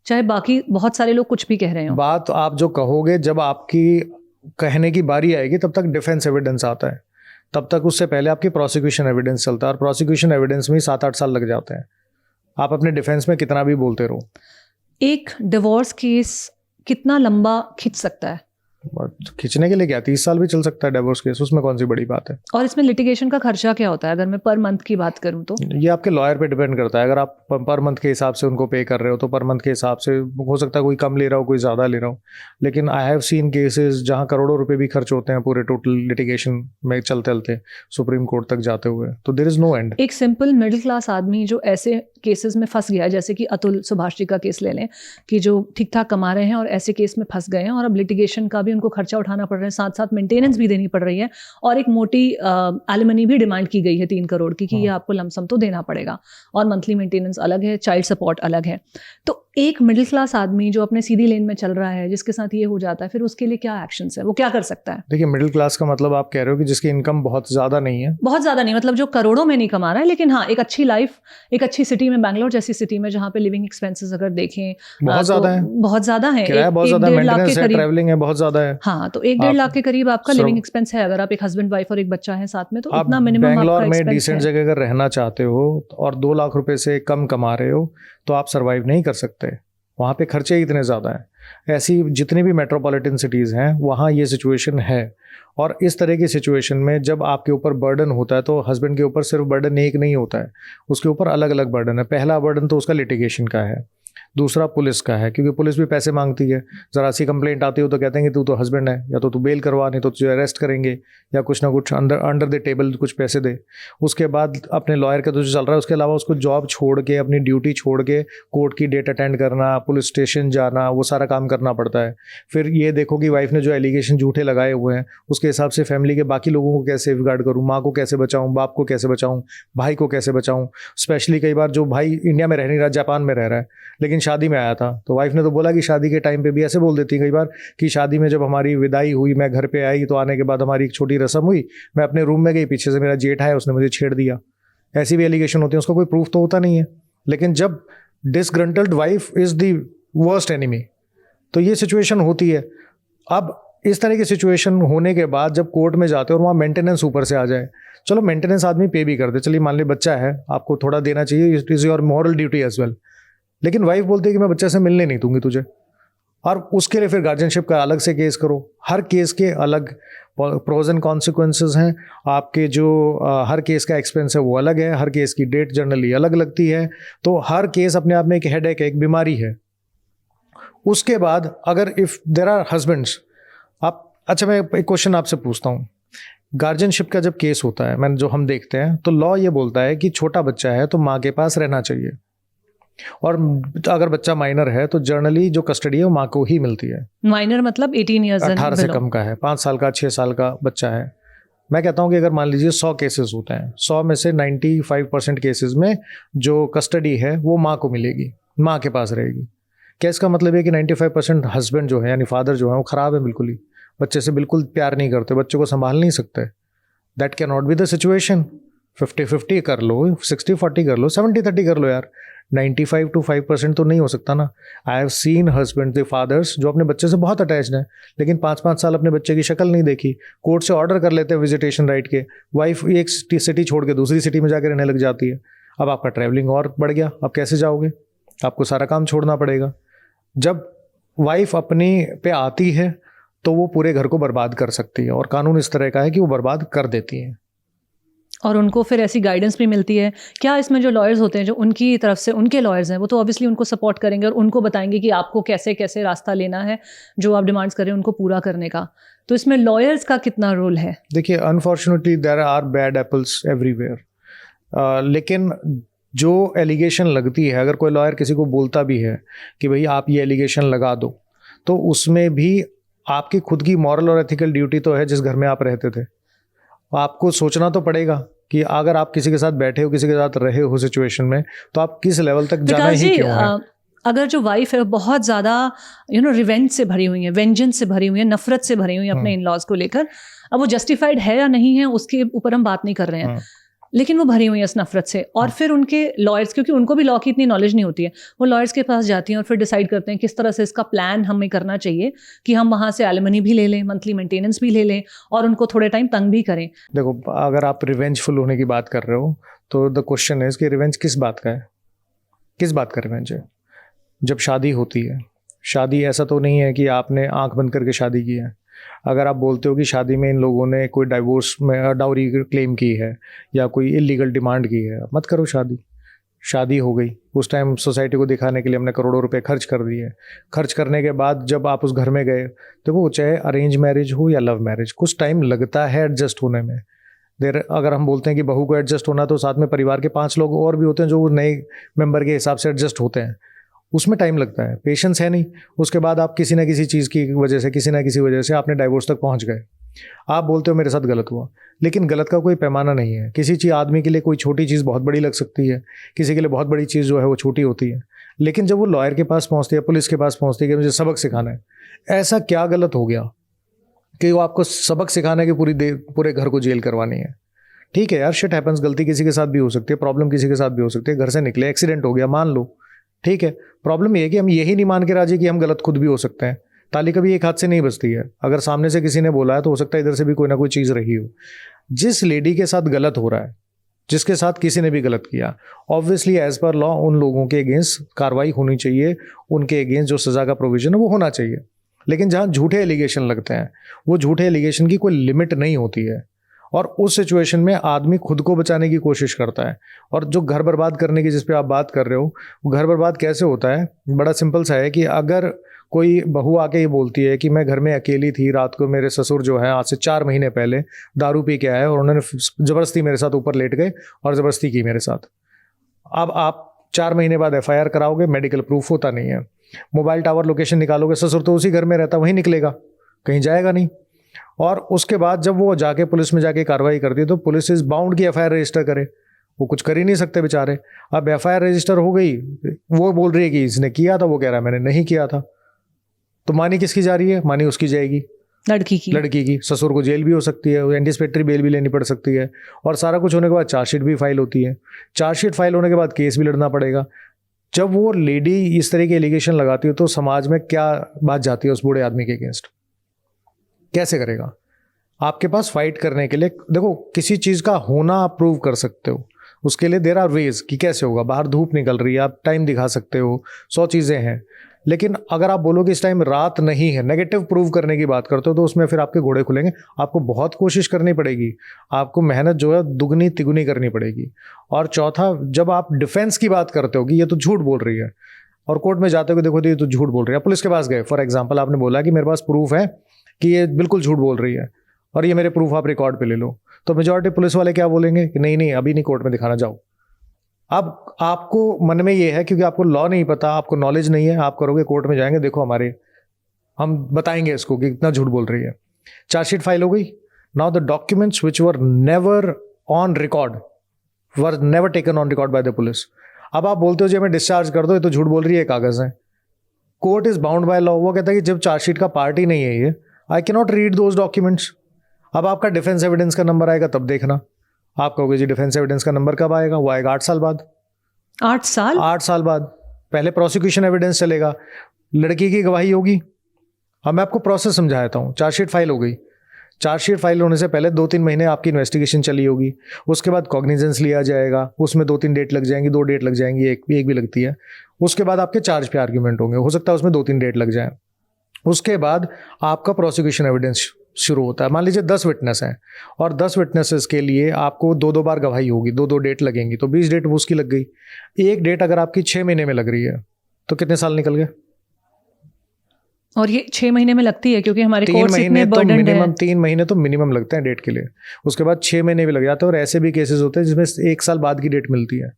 चाहे बाकी बहुत सारे लोग कुछ भी कह रहे हो। बात आप जो कहोगे, जब आपकी कहने की बारी आएगी तब तक डिफेंस एविडेंस आता है, तब तक उससे पहले आपकी प्रोसिक्यूशन एविडेंस चलता है, और प्रोसिक्यूशन एविडेंस में 7-8 साल लग जाते हैं। आप अपने डिफेंस में कितना भी बोलते रहो। एक डिवोर्स केस कितना लंबा खिंच सकता है? खींचने के लिए क्या, 30 साल भी चल सकता है डिवोर्स केस, उसमें कौन सी बड़ी बात है। और इसमें लिटिगेशन का खर्चा क्या होता है, अगर मैं पर मंथ की बात करूं तो? ये आपके लॉयर पे डिपेंड करता है। अगर आप पर मंथ के हिसाब से उनको पे कर रहे हो तो पर मंथ के हिसाब से हो सकता है कोई कम ले रहा हो, कोई ज़्यादा ले रहा हो। लेकिन आई हैव सीन केसेस जहाँ करोड़ों रुपए भी खर्च होते हैं पूरे टोटल लिटिगेशन में चलते चलते सुप्रीम कोर्ट तक जाते हुए। तो देयर इज नो एंड। एक सिंपल मिडिल क्लास आदमी जो ऐसे केसेस में फंस गया है, जैसे कि अतुल सुभाष जी का केस ले लें, कि जो ठीक ठाक कमा रहे हैं और ऐसे केस में फंस गए हैं, और अब लिटिगेशन का भी उनको खर्चा उठाना पड़ रहा है, साथ साथ मेंटेनेंस भी देनी पड़ रही है, और एक मोटी एलिमनी भी डिमांड की गई है 3 करोड़ की, कि ये आपको लमसम तो देना पड़ेगा, और मंथली मेंटेनेंस अलग है, चाइल्ड सपोर्ट अलग है। तो एक मिडिल क्लास आदमी जो अपने सीधी लेन में चल रहा है, जिसके साथ ये हो जाता है, फिर उसके लिए क्या एक्शंस है, वो क्या कर सकता है? देखिए, मिडिल क्लास का मतलब आप कह रहे हो कि जिसकी इनकम बहुत ज़्यादा नहीं है। बहुत ज़्यादा नहीं, मतलब जो करोड़ों में नहीं कमा रहा है, लेकिन हाँ, एक अच्छी लाइफ, एक अच्छी सिटी में, बैंगलोर जैसी सिटी में, जहाँ पे लिविंग एक्सपेंसेस अगर देखें बहुत ज़्यादा है, बहुत ज़्यादा है, किराया बहुत ज़्यादा, मेंटेनेंस है, ट्रैवलिंग है, बहुत ज़्यादा है। हाँ, तो 1-1.5 लाख के करीब आपका लिविंग एक्सपेंस है। अगर आप एक हस्बैंड वाइफ और एक बच्चा है साथ में, तो इतना मिनिमम आपका बैंगलोर में डिसेंट जगह अगर रहना चाहते हो और 2 लाख रुपए से कम कमा रहे हो तो आप सर्वाइव नहीं कर सकते। वहाँ पे खर्चे इतने ज़्यादा हैं। ऐसी जितनी भी मेट्रोपॉलिटन सिटीज़ हैं वहाँ ये सिचुएशन है। और इस तरह की सिचुएशन में जब आपके ऊपर बर्डन होता है तो हस्बैंड के ऊपर सिर्फ बर्डन एक नहीं होता है, उसके ऊपर अलग अलग बर्डन है। पहला बर्डन तो उसका लिटिगेशन का है, दूसरा पुलिस का है, क्योंकि पुलिस भी पैसे मांगती है। ज़रा सी कंप्लेंट आती हो तो कहते हैं कि तू तो हस्बैंड है, या तो तू बेल करवा, नहीं तो तुझे अरेस्ट करेंगे, या कुछ ना कुछ अंडर द टेबल कुछ पैसे दे। उसके बाद अपने लॉयर का तो जो चल रहा है, उसके अलावा उसको जॉब छोड़ के, अपनी ड्यूटी छोड़ के कोर्ट की डेट अटेंड करना, पुलिस स्टेशन जाना, वो सारा काम करना पड़ता है। फिर ये देखो कि वाइफ ने जो एलिगेशन झूठे लगाए हुए हैं उसके हिसाब से फैमिली के बाकी लोगों को कैसे सेफगार्ड करूँ, माँ को कैसे बचाऊँ, बाप को कैसे बचाऊँ, भाई को कैसे बचाऊँ। स्पेशली कई बार जो भाई इंडिया में रह नहीं रहा, जापान में रह रहा है, लेकिन शादी में आया था, तो वाइफ ने तो बोला कि शादी के टाइम पे भी ऐसे बोल देती है कई बार कि शादी में जब हमारी विदाई हुई, मैं घर पे आई तो आने के बाद हमारी एक छोटी रस्म हुई, मैं अपने रूम में गई, पीछे से मेरा जेठ आया, उसने मुझे छेड़ दिया। ऐसी भी एलिगेशन होती है, उसका कोई प्रूफ तो होता नहीं है। लेकिन जब disgruntled wife is the worst enemy, तो ये सिचुएशन होती है। अब इस तरह की सिचुएशन होने के बाद जब कोर्ट में जाते हो और वहाँ मेंटेनेंस ऊपर से आ जाए, चलो मेंटेनेंस आदमी पे भी कर दे, चलिए मान ली बच्चा है, आपको थोड़ा देना चाहिए, it is your moral duty as well. लेकिन वाइफ बोलती है कि मैं बच्चे से मिलने नहीं दूंगी तुझे, और उसके लिए फिर गार्जियनशिप का अलग से केस करो। हर केस के अलग प्रोज एंड कॉन्सिक्वेंसेस हैं। आपके जो हर केस का एक्सपेंस है वो अलग है, हर केस की डेट जनरली अलग लगती है। तो हर केस अपने आप में एक हेडेक है, एक बीमारी है। उसके बाद अगर इफ़ देयर आर हस्बैंड्स, आप अच्छा मैं एक क्वेश्चन आपसे पूछता हूँ। गार्जियनशिप का जब केस होता है, मैंने जो हम देखते हैं, तो लॉ ये बोलता है कि छोटा बच्चा है तो माँ के पास रहना चाहिए, और अगर बच्चा माइनर है तो जनरली जो कस्टडी है वो माँ को ही मिलती है। माइनर मतलब 18 ईयर्स 18 से कम का है, 5 साल का, 6 साल का बच्चा है। मैं कहता हूँ कि अगर मान लीजिए 100 केसेस होते हैं, 100 में से 95% केसेस में जो कस्टडी है वो माँ को मिलेगी, माँ के पास रहेगी। क्या इसका मतलब है कि 95% हस्बैंड जो है यानी फादर जो है वो ख़राब है, बिल्कुल ही बच्चे से बिल्कुल प्यार नहीं करते, बच्चे को संभाल नहीं सकते? That can not be the situation. 50-50 कर लो, 60-40 कर लो, 70-30 कर लो यार, 95 to 5% तो नहीं हो सकता ना। I have seen husband the fathers जो अपने बच्चे से बहुत अटैच्ड हैं, लेकिन 5-5 साल अपने बच्चे की शक्ल नहीं देखी, कोर्ट से ऑर्डर कर लेते हैं विजिटेशन राइट के, वाइफ एक सिटी छोड़ के दूसरी सिटी में जाकर रहने लग जाती है। अब आपका ट्रैवलिंग और बढ़ गया, अब कैसे जाओगे? आपको सारा काम छोड़ना पड़ेगा। जब वाइफ अपनी पे आती है तो वो पूरे घर को बर्बाद कर सकती है, और कानून इस तरह का है कि वो बर्बाद कर देती है। और उनको फिर ऐसी गाइडेंस भी मिलती है क्या? इसमें जो लॉयर्स होते हैं, जो उनकी तरफ से उनके लॉयर्स हैं, वो तो ऑब्वियसली उनको सपोर्ट करेंगे और उनको बताएंगे कि आपको कैसे कैसे रास्ता लेना है, जो आप डिमांड्स कर रहे हैं उनको पूरा करने का। तो इसमें लॉयर्स का कितना रोल है? देखिए, unfortunately there are bad apples everywhere. लेकिन जो एलिगेशन लगती है, अगर कोई लॉयर किसी को बोलता भी है कि भाई आप ये एलिगेशन लगा दो, तो उसमें भी आपकी खुद की मॉरल और एथिकल ड्यूटी तो है। जिस घर में आप रहते थे, आपको सोचना तो पड़ेगा कि अगर आप किसी के साथ बैठे हो, किसी के साथ रहे हो सिचुएशन में, तो आप किस लेवल तक जाना ही क्यों है। अगर जो वाइफ है बहुत ज़्यादा रिवेंज से भरी हुई है, वेंजेंस से भरी हुई है, नफरत से भरी हुई है अपने इन लॉज को लेकर, अब वो जस्टिफाइड है या नहीं है उसके ऊपर हम बात नहीं कर रहे हैं, लेकिन वो भरी हुई है इस नफरत से। और फिर उनके लॉयर्स, क्योंकि उनको भी लॉ की इतनी नॉलेज नहीं होती है, वो लॉयर्स के पास जाती हैं और फिर डिसाइड करते हैं किस तरह से इसका प्लान हमें करना चाहिए कि हम वहाँ से एलिमनी भी ले लें, मंथली मेंटेनेंस भी ले लें और उनको थोड़े टाइम तंग भी करें। देखो, अगर आप रिवेंजफुल होने की बात कर रहे हो तो द क्वेश्चन है कि रिवेंज किस बात का है, किस बात का रिवेंज है? जब शादी होती है, शादी ऐसा तो नहीं है कि आपने आंख बंद करके शादी की है। अगर आप बोलते हो कि शादी में इन लोगों ने कोई डाइवोर्स में डाउरी क्लेम की है या कोई इलीगल डिमांड की है, मत करो शादी। शादी हो गई, उस टाइम सोसाइटी को दिखाने के लिए हमने करोड़ों रुपए खर्च कर दिए। खर्च करने के बाद जब आप उस घर में गए, देखो चाहे अरेंज मैरिज हो या लव मैरिज, कुछ टाइम लगता है एडजस्ट होने में। अगर हम बोलते हैं कि बहू को एडजस्ट होना, तो साथ में परिवार के 5 लोग और भी होते हैं जो नए मेंबर के हिसाब से एडजस्ट होते हैं, उसमें टाइम लगता है, पेशेंस है नहीं। उसके बाद आप किसी ना किसी चीज़ की वजह से, किसी ना किसी वजह से आपने डाइवोर्स तक पहुंच गए। आप बोलते हो मेरे साथ गलत हुआ, लेकिन गलत का कोई पैमाना नहीं है। किसी चीज़, आदमी के लिए कोई छोटी चीज़ बहुत बड़ी लग सकती है, किसी के लिए बहुत बड़ी चीज़ जो है वो छोटी होती है। लेकिन जब वो लॉयर के पास पहुँचती है, पुलिस के पास पहुँचती है कि मुझे सबक सिखाना है, ऐसा क्या गलत हो गया कि वो आपको सबक सिखाने की पूरे घर को जेल करवानी है? ठीक है यार, शिट हैपेंस, गलती किसी के साथ भी हो सकती है, प्रॉब्लम किसी के साथ भी हो सकती है। घर से निकले, एक्सीडेंट हो गया, मान लो, ठीक है। प्रॉब्लम ये है कि हम यही नहीं मान के राजी कि हम गलत खुद भी हो सकते हैं। ताली कभी एक हाथ से नहीं बजती है। अगर सामने से किसी ने बोला है तो हो सकता है इधर से भी कोई ना कोई चीज़ रही हो। जिस लेडी के साथ गलत हो रहा है, जिसके साथ किसी ने भी गलत किया, ऑब्वियसली एज पर लॉ उन लोगों के अगेंस्ट कार्रवाई होनी चाहिए, उनके अगेंस्ट जो सज़ा का प्रोविजन है वो होना चाहिए। लेकिन जहाँ झूठे एलिगेशन लगते हैं, वो झूठे एलिगेशन की कोई लिमिट नहीं होती है, और उस सिचुएशन में आदमी खुद को बचाने की कोशिश करता है। और जो घर बर्बाद करने की जिस पे आप बात कर रहे हो, वो घर बर्बाद कैसे होता है, बड़ा सिंपल सा है कि अगर कोई बहू आके ये बोलती है कि मैं घर में अकेली थी, रात को मेरे ससुर जो है आज से 4 महीने पहले दारू पी के आए और उन्होंने ज़बरदस्ती मेरे साथ ऊपर लेट गए और ज़बरदस्ती की मेरे साथ। अब आप 4 महीने बाद FIR कराओगे, मेडिकल प्रूफ होता नहीं है। मोबाइल टावर लोकेशन निकालोगे, ससुर तो उसी घर में रहता, वहीं निकलेगा, कहीं जाएगा नहीं। और उसके बाद जब वो जाके पुलिस में जाके कार्रवाई करती है तो पुलिस इज बाउंड की FIR रजिस्टर करे, वो कुछ कर ही नहीं सकते बेचारे। अब FIR रजिस्टर हो गई, वो बोल रही है कि इसने किया था, वो कह रहा है मैंने नहीं किया था, तो मानी किसकी जा रही है? मानी उसकी जाएगी, लड़की की। ससुर को जेल भी हो सकती है, एंटीसिपेटरी बेल भी लेनी पड़ सकती है, और सारा कुछ होने के बाद चार्जशीट भी फाइल होती है। चार्जशीट फाइल होने के बाद केस भी लड़ना पड़ेगा। जब वो लेडी इस तरह की एलिगेशन लगाती है तो समाज में क्या बात जाती है उस बूढ़े आदमी के अगेंस्ट? कैसे करेगा? आपके पास फाइट करने के लिए, देखो किसी चीज़ का होना आप प्रूव कर सकते हो, उसके लिए देयर आर वेज कि कैसे होगा। बाहर धूप निकल रही है, आप टाइम दिखा सकते हो, 100 चीज़ें हैं। लेकिन अगर आप बोलो कि इस टाइम रात नहीं है, नेगेटिव प्रूव करने की बात करते हो, तो उसमें फिर आपके घोड़े खुलेंगे। आपको बहुत कोशिश करनी पड़ेगी, आपको मेहनत जो है दुगनी तिगुनी करनी पड़ेगी। और चौथा, जब आप डिफेंस की बात करते हो कि ये तो झूठ बोल रही है, और कोर्ट में जाते हो देखो तो ये तो झूठ बोल रही है, पुलिस के पास गए, फॉर एग्जाम्पल आपने बोला कि मेरे पास प्रूफ है कि ये बिल्कुल झूठ बोल रही है और ये मेरे प्रूफ आप रिकॉर्ड पे ले लो, तो मेजॉरिटी पुलिस वाले क्या बोलेंगे कि नहीं अभी नहीं, कोर्ट में दिखाना, जाओ। अब आपको मन में ये है क्योंकि आपको लॉ नहीं पता, आपको नॉलेज नहीं है, आप करोगे कोर्ट में जाएंगे, देखो हम बताएंगे इसको कि इतना झूठ बोल रही है। चार्जशीट फाइल हो गई। Now the documents which were never on record were never taken on record by the police. अब आप बोलते हो जी हमें डिस्चार्ज कर दो, ये तो झूठ बोल रही है, कागज है। Court is bound by law. वो कहता है कि जब चार्जशीट का पार्ट ही नहीं है ये, I can not read those documents. अब आपका डिफेंस एविडेंस का नंबर आएगा तब देखना, आप कहोगे जी डिफेंस एविडेंस का नंबर कब आएगा? वो आएगा 8 साल बाद। 8 साल? 8 साल बाद। पहले प्रोसिक्यूशन एविडेंस चलेगा, लड़की की गवाही होगी। अब मैं आपको प्रोसेस समझाता हूँ। चार्जशीट फाइल हो गई, चार्जशीट फाइल होने से पहले 2-3 महीने आपकी इन्वेस्टिगेशन चली होगी, उसके बाद कॉग्निजेंस लिया जाएगा, उसमें 2-3 डेट लग जाएंगी, 2 डेट लग जाएंगी, एक भी लगती है। उसके बाद आपके चार्ज पे आर्ग्यूमेंट होंगे, हो सकता है उसमें 2-3 डेट लग जाए। उसके बाद आपका प्रोसिक्यूशन एविडेंस शुरू होता है। मान लीजिए 10 विटनेस हैं और 10 विटनेसेस के लिए आपको 2-2 बार गवाही होगी, 2-2 डेट लगेंगी, तो 20 डेट उसकी लग गई। एक डेट अगर आपकी 6 महीने में लग रही है तो कितने साल निकल गए? और ये 6 महीने में लगती है क्योंकि हमारे कोर्ट्स इतने बर्डनड हैं। 3 महीने तो मिनिमम लगते हैं डेट के लिए, उसके बाद 6 महीने भी लग जाते हैं। और ऐसे भी केसेस होते हैं जिसमें 1 साल बाद की डेट मिलती है।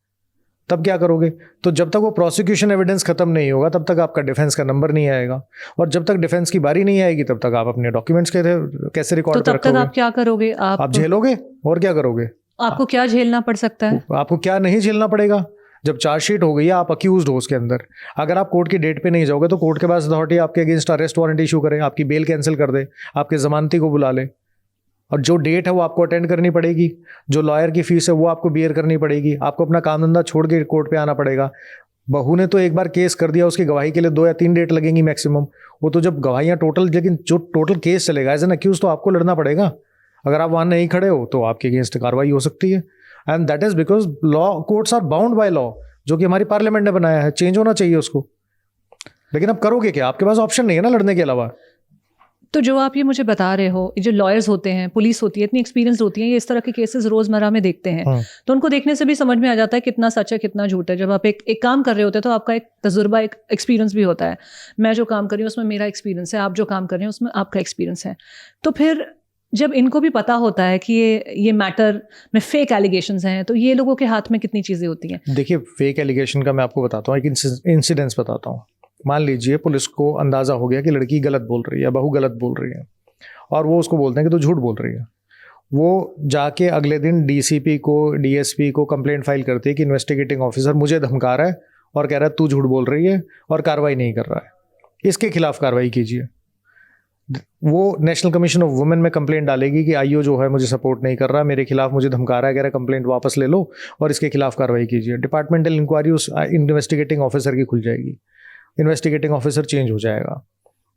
तब क्या करोगे? तो जब तक वो प्रोसिक्यूशन एविडेंस खत्म नहीं होगा तब तक आपका डिफेंस का नंबर नहीं आएगा, और जब तक डिफेंस की बारी नहीं आएगी तब तक आप अपने डॉक्यूमेंट्स कैसे रिकॉर्ड तो तब तक आप क्या करोगे? आप झेलोगे, और क्या करोगे? आपको क्या झेलना पड़ सकता है? आपको क्या नहीं झेलना पड़ेगा? जब चार्जशीट हो गई है, आप अक्यूज्ड हो उसके अंदर, अगर आप कोर्ट की डेट पे नहीं जाओगे तो कोर्ट के पास अथॉरिटी आपके अगेंस्ट अरेस्ट वारंट इशू करे, आपकी बेल कैंसिल कर दे, आपके जमानती को बुला ले, और जो डेट है वो आपको अटेंड करनी पड़ेगी, जो लॉयर की फीस है वो आपको बियर करनी पड़ेगी, आपको अपना काम धंधा छोड़ के कोर्ट पे आना पड़ेगा। बहू ने तो एक बार केस कर दिया, उसकी गवाही के लिए 2 या 3 डेट लगेंगी मैक्सिमम। वो तो जब गवाहियाँ टोटल, लेकिन जो टोटल केस चलेगा एज एन अक्यूज तो आपको लड़ना पड़ेगा। अगर आप वहाँ नहीं खड़े हो तो आपके अगेंस्ट कार्रवाई हो सकती है, and that is because law, courts are bound by law, जो कि हमारी पार्लियामेंट ने बनाया है, चेंज होना चाहिए उसको। लेकिन अब करोगे क्या? आपके पास ऑप्शन नहीं है ना लड़ने के अलावा। तो जो आप ये मुझे बता रहे हो, जो लॉयर्स होते हैं, पुलिस होती है, इतनी एक्सपीरियंस होती है, ये इस तरह के केसेस रोजमर्रा में देखते हैं, तो उनको देखने से भी समझ में आ जाता है कितना सच है कितना झूठ है। जब आप एक काम कर रहे होते हैं तो आपका एक तजुर्बा, एक एक्सपीरियंस भी होता है। मैं जो काम कर रही हूँ उसमें मेरा एक्सपीरियंस है, आप जो काम कर रहे हैं उसमें आपका एक्सपीरियंस है। तो फिर जब इनको भी पता होता है कि ये मैटर में फेक एलिगेशंस हैं, तो ये लोगों के हाथ में कितनी चीज़ें होती हैं? देखिए, फेक एलिगेशन का मैं आपको बताता हूँ, एक इंसिडेंस बताता हूँ। मान लीजिए पुलिस को अंदाज़ा हो गया कि लड़की गलत बोल रही है, बहू गलत बोल रही है, और वो उसको बोलते हैं कि तू झूठ बोल रही है। वो जाके अगले दिन DCP को, DSP को कंप्लेंट फाइल करती है कि इन्वेस्टिगेटिंग ऑफिसर मुझे धमका रहा है और कह रहा है तू झूठ बोल रही है और कार्रवाई नहीं कर रहा है, इसके खिलाफ कार्रवाई कीजिए। वो नेशनल कमीशन ऑफ वुमेन में कंप्लेंट डालेगी कि IO जो है मुझे सपोर्ट नहीं कर रहा, मेरे खिलाफ मुझे धमका रहा है, कह रहा है कंप्लेंट वापस ले लो और इसके खिलाफ कार्रवाई कीजिए। डिपार्टमेंटल इंक्वायरी उस इन्वेस्टिगेटिंग ऑफिसर की खुल जाएगी, इन्वेस्टिगेटिंग ऑफिसर चेंज हो जाएगा।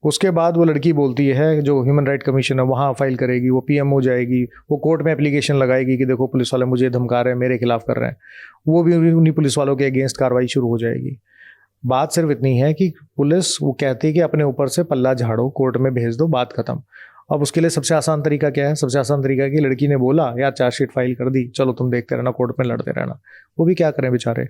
उसके बाद वो लड़की बोलती है, जो ह्यूमन राइट कमीशन है वहाँ फाइल करेगी, वो पीएम हो जाएगी, वो कोर्ट में एप्लीकेशन लगाएगी कि देखो पुलिस वाले मुझे धमका रहे हैं, मेरे खिलाफ कर रहे हैं, वो भी उन्हीं पुलिस वालों के अगेंस्ट कार्रवाई शुरू हो जाएगी। बात सिर्फ इतनी है कि पुलिस वो कहती है कि अपने ऊपर से पल्ला झाड़ो, कोर्ट में भेज दो, बात खत्म। अब उसके लिए सबसे आसान तरीका क्या है? सबसे आसान तरीका है कि लड़की ने बोला यार चार्जशीट फाइल कर दी, चलो तुम देखते रहना, कोर्ट में लड़ते रहना। वो भी क्या करें बेचारे,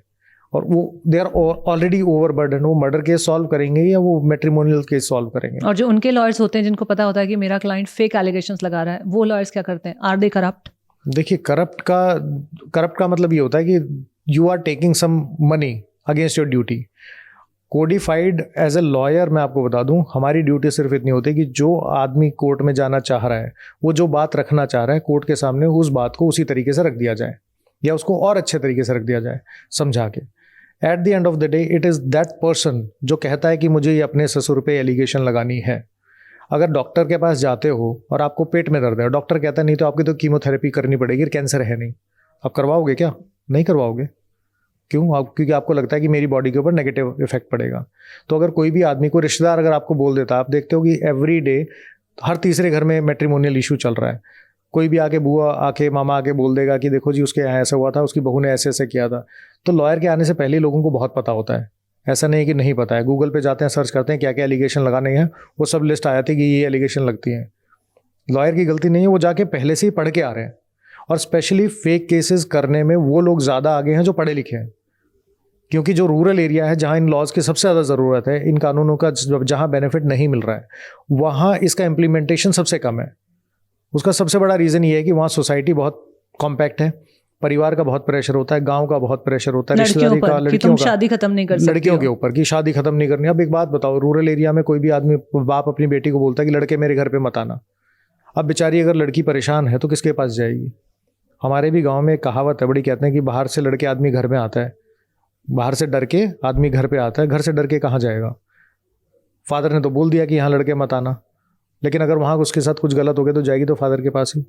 और वो दे आर ऑलरेडी ओवरबर्डन। वो मर्डर केस सॉल्व करेंगे या वो मैट्रिमोनियल केस सॉल्व करेंगे? और जो उनके लॉयर्स होते हैं जिनको पता होता है कि मेरा क्लाइंट फेक एलिगेशंस लगा रहा है, वो लॉयर्स क्या करते हैं? Are they corrupt? देखिए, करप्ट का मतलब ये होता है कि you are taking some money against your duty. Codified as a lawyer मैं आपको बता दूं, हमारी ड्यूटी सिर्फ इतनी होती है कि जो आदमी कोर्ट में जाना चाह रहा है, वो जो बात रखना चाह रहा है कोर्ट के सामने, उस बात को उसी तरीके से रख दिया जाए या उसको और अच्छे तरीके से रख दिया जाए समझा के। At the end of the day it is that person जो कहता है कि मुझे ये अपने ससुर पे एलिगेशन लगानी है। अगर डॉक्टर के पास जाते हो और आपको पेट में दर्द है, डॉक्टर कहता है नहीं तो आपकी तो कीमोथेरेपी करनी पड़ेगी, कैंसर है नहीं, आप करवाओगे क्या? नहीं करवाओगे। क्यों? क्योंकि आपको लगता है कि मेरी बॉडी के ऊपर नेगेटिव इफेक्ट पड़ेगा। तो अगर कोई भी आदमी, कोई रिश्तेदार अगर आपको बोल देता है, आप देखते हो कि एवरी डे हर तीसरे घर में मैट्रिमोनियल इशू चल रहा है। कोई भी आके, बुआ आके, मामा आके बोल देगा कि देखो जी उसके यहाँ ऐसा हुआ था, उसकी बहू ने ऐसे ऐसे किया था। तो लॉयर के आने से पहले लोगों को बहुत पता होता है, ऐसा नहीं है कि नहीं पता है। गूगल पे जाते हैं, सर्च करते हैं क्या क्या एलिगेशन लगाने हैं, वो सब लिस्ट आ जाती है कि ये एलिगेशन लगती हैं। लॉयर की गलती नहीं है, वो जाके पहले से ही पढ़ के आ रहे हैं। और स्पेशली फेक केसेस करने में वो लोग ज़्यादा आगे हैं जो पढ़े लिखे हैं, क्योंकि जो रूरल एरिया है जहाँ इन लॉज की सबसे ज़्यादा ज़रूरत है, इन कानूनों का जहाँ बेनिफिट नहीं मिल रहा है, वहाँ इसका इम्प्लीमेंटेशन सबसे कम है। उसका सबसे बड़ा रीज़न ये है कि वहाँ सोसाइटी बहुत कॉम्पैक्ट है, परिवार का बहुत प्रेशर होता है, गांव का बहुत प्रेशर होता है, रिश्तेदारी का, लड़कियों का, शादी खत्म नहीं कर सकते, लड़कियों के ऊपर कि शादी खत्म नहीं करनी। अब एक बात बताओ, रूरल एरिया में कोई भी आदमी, बाप अपनी बेटी को बोलता है कि लड़के मेरे घर पे मत आना। अब बेचारी अगर लड़की परेशान है तो किसके पास जाएगी? हमारे भी गाँव में एक कहावत है बड़ी, कहते हैं कि बाहर से लड़के आदमी घर में आता है, बाहर से डर के आदमी घर पे आता है, घर से डर के कहाँ जाएगा? फादर ने तो बोल दिया कि यहाँ लड़के मत आना, लेकिन अगर वहाँ उसके साथ कुछ गलत हो गया तो जाएगी तो फादर के पास ही।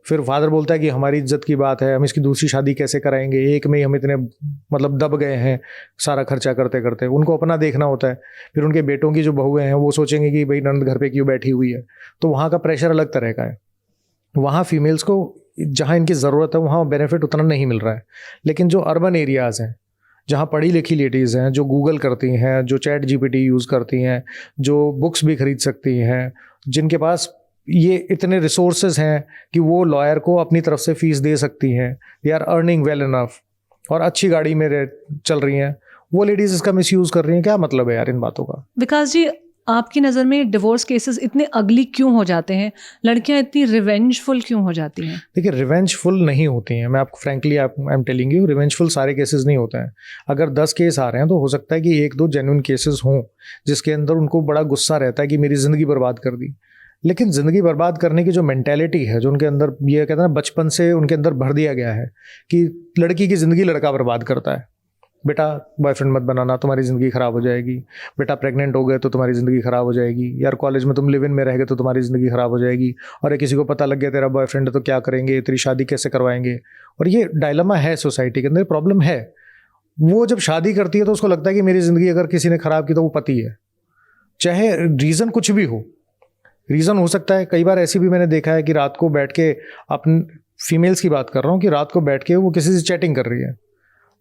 फिर फादर बोलता है कि हमारी इज्जत की बात है, हम इसकी दूसरी शादी कैसे कराएंगे, एक में ही हम इतने मतलब दब गए हैं सारा खर्चा करते करते। उनको अपना देखना होता है। फिर उनके बेटों की जो बहुएं हैं वो सोचेंगे कि भाई ननद घर पे क्यों बैठी हुई है, तो वहाँ का प्रेशर अलग तरह का है। वहाँ फीमेल्स को जहाँ इनकी ज़रूरत है वहाँ बेनिफिट उतना नहीं मिल रहा है। लेकिन जो अर्बन एरियाज़ हैं, जहाँ पढ़ी लिखी लेडीज़ हैं, जो गूगल करती हैं, जो चैट जीपीटी यूज़ करती हैं, जो बुक्स भी खरीद सकती हैं, जिनके पास ये इतने रिसोर्सेज हैं कि वो लॉयर को अपनी तरफ से फीस दे सकती हैं, they are earning well enough, और अच्छी गाड़ी में चल रही हैं, वो लेडीज़ इसका मिसयूज़ कर रही हैं। क्या मतलब है यार इन बातों का? विकास जी, आपकी नज़र में डिवोर्स केसेस इतने अगली क्यों हो जाते हैं? लड़कियां इतनी रिवेंजफुल क्यों हो जाती हैं? देखिए, रिवेंजफुल नहीं होती हैं, मैं आपको frankly I am telling you, revengeful सारे केसेस नहीं होते हैं। अगर 10 केस आ रहे हैं तो हो सकता है कि 1-2 जेन्युइन केसेस हों जिसके अंदर उनको बड़ा गुस्सा रहता है कि मेरी ज़िंदगी बर्बाद कर दी। लेकिन ज़िंदगी बर्बाद करने की जो मेंटेलिटी है, जो उनके अंदर, ये कहते हैं ना, बचपन से उनके अंदर भर दिया गया है कि लड़की की ज़िंदगी लड़का बर्बाद करता है। बेटा बॉयफ्रेंड मत बनाना, तुम्हारी ज़िंदगी ख़राब हो जाएगी। बेटा प्रेग्नेंट हो गए तो तुम्हारी ज़िंदगी ख़राब हो जाएगी। यार कॉलेज में तुम लिव इन में रह गए तो तुम्हारी ज़िंदगी ख़राब हो जाएगी। और ये किसी को पता लग गया तेरा बॉयफ्रेंड है तो क्या करेंगे, तेरी शादी कैसे करवाएंगे। और ये डायलेमा है सोसाइटी के अंदर, प्रॉब्लम है। वो जब शादी करती है तो उसको लगता है कि मेरी ज़िंदगी अगर किसी ने ख़राब की तो वो पति है, चाहे रीज़न कुछ भी हो। रीज़न हो सकता है, कई बार ऐसी भी मैंने देखा है कि रात को बैठ के, अपने फीमेल्स की बात कर रहा हूँ, कि रात को बैठ के वो किसी से चैटिंग कर रही है।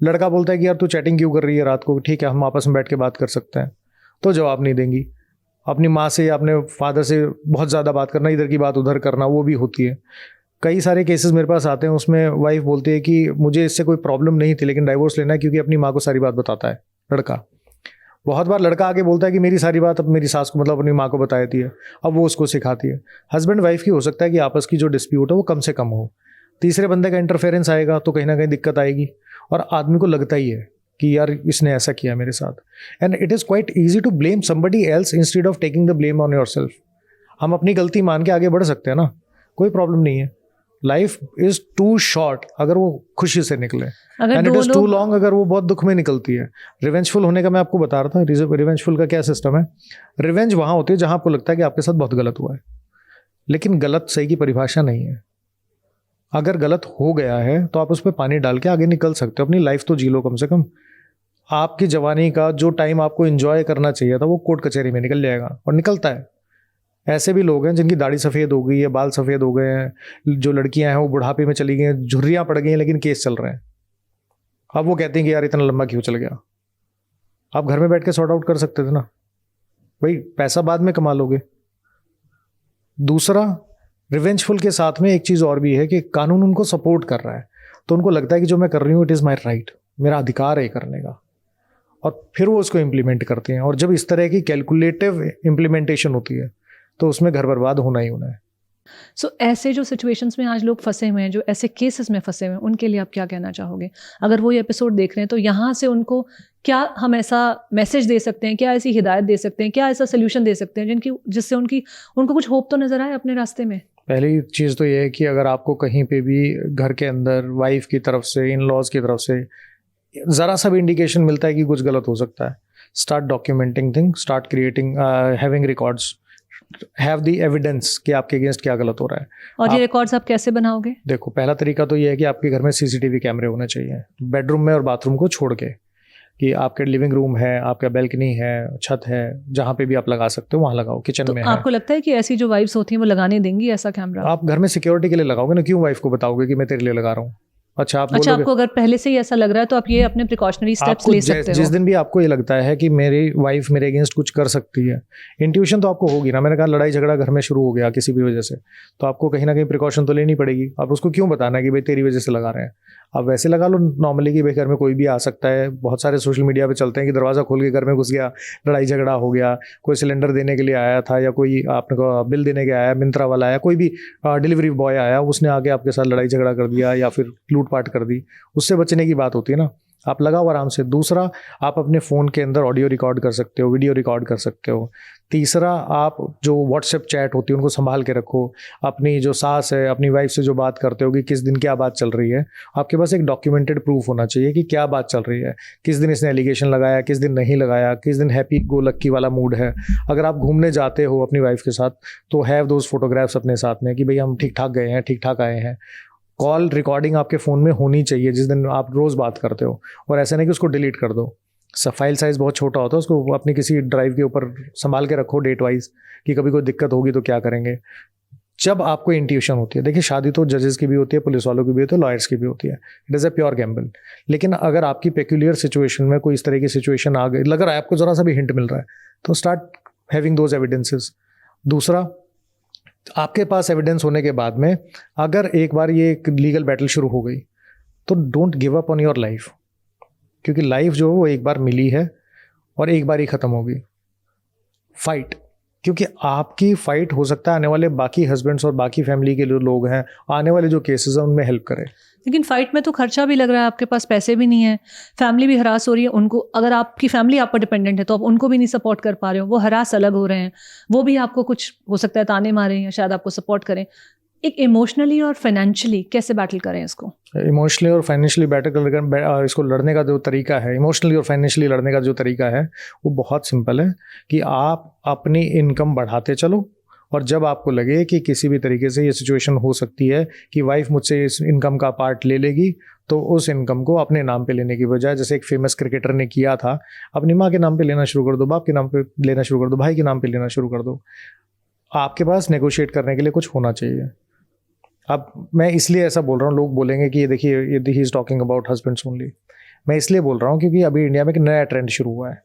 लड़का बोलता है कि यार तू चैटिंग क्यों कर रही है रात को, ठीक है हम आपस में बैठ के बात कर सकते हैं, तो जवाब नहीं देंगी। अपनी माँ से या अपने फादर से बहुत ज़्यादा बात करना, इधर की बात उधर करना, वो भी होती है। कई सारे केसेस मेरे पास आते हैं, उसमें वाइफ बोलती है कि मुझे इससे कोई प्रॉब्लम नहीं थी लेकिन डाइवोर्स लेना है क्योंकि अपनी माँ को सारी बात बताता है लड़का। बहुत बार लड़का आके बोलता है कि मेरी सारी बात अब मेरी सास को, मतलब अपनी माँ को बताती है, अब वो उसको सिखाती है। हस्बैंड वाइफ की हो सकता है कि आपस की जो डिस्प्यूट है वो कम से कम हो, तीसरे बंदे का इंटरफेरेंस आएगा तो कहीं ना कहीं दिक्कत आएगी। और आदमी को लगता ही है कि यार इसने ऐसा किया मेरे साथ। And it is quite easy to blame somebody else instead of taking the blame on your self. हम अपनी गलती मान के आगे बढ़ सकते हैं ना, कोई प्रॉब्लम नहीं है। लाइफ इज टू शॉर्ट अगर वो खुशी से निकले, and it is too long अगर वो बहुत दुख में निकलती है। रिवेंजफुल होने का मैं आपको बता रहा था, रिवेंजफुल का क्या सिस्टम है। रिवेंज वहाँ होती है जहाँ आपको लगता है कि आपके साथ बहुत गलत हुआ है, लेकिन गलत सही की परिभाषा नहीं है। अगर गलत हो गया है तो आप उस पर पानी डाल के आगे निकल सकते हो, अपनी लाइफ तो जी लो कम से कम। आपकी जवानी का जो टाइम आपको एंजॉय करना चाहिए था वो कोर्ट कचहरी में निकल जाएगा, और निकलता है। ऐसे भी लोग हैं जिनकी दाढ़ी सफ़ेद हो गई है, बाल सफ़ेद हो गए हैं, जो लड़कियां हैं वो बुढ़ापे में चली गई हैं, झुर्रियाँ पड़ गई हैं, लेकिन केस चल रहे हैं। अब वो कहते हैं कि यार इतना लंबा क्यों चल गया। आप घर में बैठ के सॉर्ट आउट कर सकते थे ना भाई, पैसा बाद में कमा लोगे। दूसरा, रिवेंजफुल के साथ में एक चीज़ और भी है कि कानून उनको सपोर्ट कर रहा है, तो उनको लगता है कि जो मैं कर रही हूँ इट इज़ माई राइट, मेरा अधिकार है करने का, और फिर वो उसको इम्प्लीमेंट करते हैं। और जब इस तरह की कैलकुलेटिव इम्प्लीमेंटेशन होती है तो उसमें घर बर्बाद होना ही होना है। सो ऐसे जो सिचुएशंस में आज लोग फंसे हुए हैं, जो ऐसे केसेस में फंसे हुए हैं, उनके लिए आप क्या कहना चाहोगे? अगर वो ये एपिसोड देख रहे हैं तो यहाँ से उनको क्या हम ऐसा मैसेज दे सकते हैं, क्या ऐसी हिदायत दे सकते हैं, क्या ऐसा सोल्यूशन दे सकते हैं जिससे उनको कुछ होप तो नजर आए अपने रास्ते में? पहली चीज़ तो ये है कि अगर आपको कहीं पे भी घर के अंदर वाइफ की तरफ से, इन लॉज की तरफ से ज़रा सा भी इंडिकेशन मिलता है कि कुछ गलत हो सकता है, start documenting thing, start creating, having records, have the evidence कि आपके अगेंस्ट क्या गलत हो रहा है। और ये रिकॉर्ड्स आप कैसे बनाओगे? देखो, पहला तरीका तो ये है कि आपके घर में सीसीटीवी कैमरे होने चाहिए, बेडरूम में और बाथरूम को छोड़ के, कि आपके लिविंग रूम है, आपका बैल्कनी है, छत है, जहाँ पे भी आप लगा सकते हो वहाँ लगाओ। किचन तो में आपको लगता है कि ऐसी जो वाइफ्स होती हैं वो लगाने देंगी ऐसा कैमरा? आप घर में सिक्योरिटी के लिए लगाओगे ना, क्यों वाइफ को बताओगे कि मैं तेरे लिए लगा रहा हूँ? अच्छा, आपको अगर पहले से ही ऐसा लग रहा है तो आप ये अपने प्रिकॉशनरी स्टेप्स ले सकते हो। जिस दिन भी आपको ये लगता है कि मेरी वाइफ मेरे अगेंस्ट कुछ कर सकती है, इंट्यूशन तो आपको होगी ना। मैंने कहा लड़ाई झगड़ा घर में शुरू हो गया किसी भी वजह से, तो आपको कहीं ना कहीं प्रिकॉशन तो लेनी पड़ेगी। आप उसको क्यों बताना कि भाई तेरी वजह से लगा रहे हैं, आप वैसे लगा लो नॉर्मली कि भाई घर में कोई भी आ सकता है। बहुत सारे सोशल मीडिया पे चलते हैं कि दरवाज़ा खोल के घर में घुस गया, लड़ाई झगड़ा हो गया, कोई सिलेंडर देने के लिए आया था, या कोई आपने को बिल देने के आया, मिंत्रा वाला आया, कोई भी डिलीवरी बॉय आया, उसने आके आपके साथ लड़ाई झगड़ा कर दिया या फिर लूटपाट कर दी। उससे बचने की बात होती है ना, आप लगाओ आराम से। दूसरा, आप अपने फ़ोन के अंदर ऑडियो रिकॉर्ड कर सकते हो, वीडियो रिकॉर्ड कर सकते हो। तीसरा, आप जो व्हाट्सएप चैट होती है उनको संभाल के रखो। अपनी जो सास है, अपनी वाइफ से जो बात करते हो कि किस दिन क्या बात चल रही है, आपके पास एक डॉक्यूमेंटेड प्रूफ होना चाहिए कि क्या बात चल रही है, किस दिन इसने एलिगेशन लगाया, किस दिन नहीं लगाया, किस दिन हैप्पी गो लक्की वाला मूड है। अगर आप घूमने जाते हो अपनी वाइफ के साथ तो हैव दोज फोटोग्राफ्स अपने साथ में कि भाई हम ठीक ठाक गए हैं, ठीक ठाक आए हैं। कॉल रिकॉर्डिंग आपके फ़ोन में होनी चाहिए जिस दिन आप रोज़ बात करते हो, और ऐसा नहीं कि उसको डिलीट कर दो। फाइल साइज़ बहुत छोटा होता है, उसको अपनी किसी ड्राइव के ऊपर संभाल के रखो डेट वाइज, कि कभी कोई दिक्कत होगी तो क्या करेंगे। जब आपको इंट्यूशन होती है, देखिए शादी तो जजेस की भी होती है, पुलिस वालों की भी होती है, लॉयर्स की भी होती है, it is a pure Gamble. लेकिन अगर आपकी पेक्यूलियर सिचुएशन में कोई इस तरह की सिचुएशन आ गई, लग रहा है आपको ज़रा सा भी हिंट मिल रहा है, तो स्टार्ट हैविंग दोज एविडेंसेस। दूसरा, आपके पास एविडेंस होने के बाद में अगर एक बार ये एक लीगल बैटल शुरू हो गई तो don't give up on your life, क्योंकि लाइफ जो वो एक बार मिली है और एक बार ही ख़त्म होगी। फाइट, क्योंकि आपकी फाइट हो सकता है आने वाले बाकी हस्बैंड्स और बाकी फैमिली के जो लोग हैं, आने वाले जो केसेस हैं उनमें हेल्प करे। लेकिन फाइट में तो खर्चा भी लग रहा है, आपके पास पैसे भी नहीं है, फैमिली भी हरास हो रही है। उनको, अगर आपकी फैमिली आप पर डिपेंडेंट है तो आप उनको भी नहीं सपोर्ट कर पा रहे हो, वो हरास अलग हो रहे हैं, वो भी आपको कुछ हो सकता है ताने मारें या शायद आपको सपोर्ट करें। एक इमोशनली और फाइनेंशियली कैसे बैटल करें इसको? इमोशनली और फाइनेंशियली बैटल कर इसको लड़ने का जो तरीका है, इमोशनली और फाइनेंशियली लड़ने का जो तरीका है वो बहुत सिंपल है कि आप अपनी इनकम बढ़ाते चलो, और जब आपको लगे कि किसी भी तरीके से ये सिचुएशन हो सकती है कि वाइफ मुझसे इस इनकम का पार्ट ले लेगी, तो उस इनकम को अपने नाम पे लेने की बजाय, जैसे एक फेमस क्रिकेटर ने किया था, अपनी माँ के नाम पे लेना शुरू कर दो, बाप के नाम पे लेना शुरू कर दो, भाई के नाम पे लेना शुरू कर दो। आपके पास नेगोशिएट करने के लिए कुछ होना चाहिए। अब मैं इसलिए ऐसा बोल रहा हूँ, लोग बोलेंगे कि ये देखिए he is talking about husbands only. मैं इसलिए बोल रहा हूँ क्योंकि अभी इंडिया में एक नया ट्रेंड शुरू हुआ है।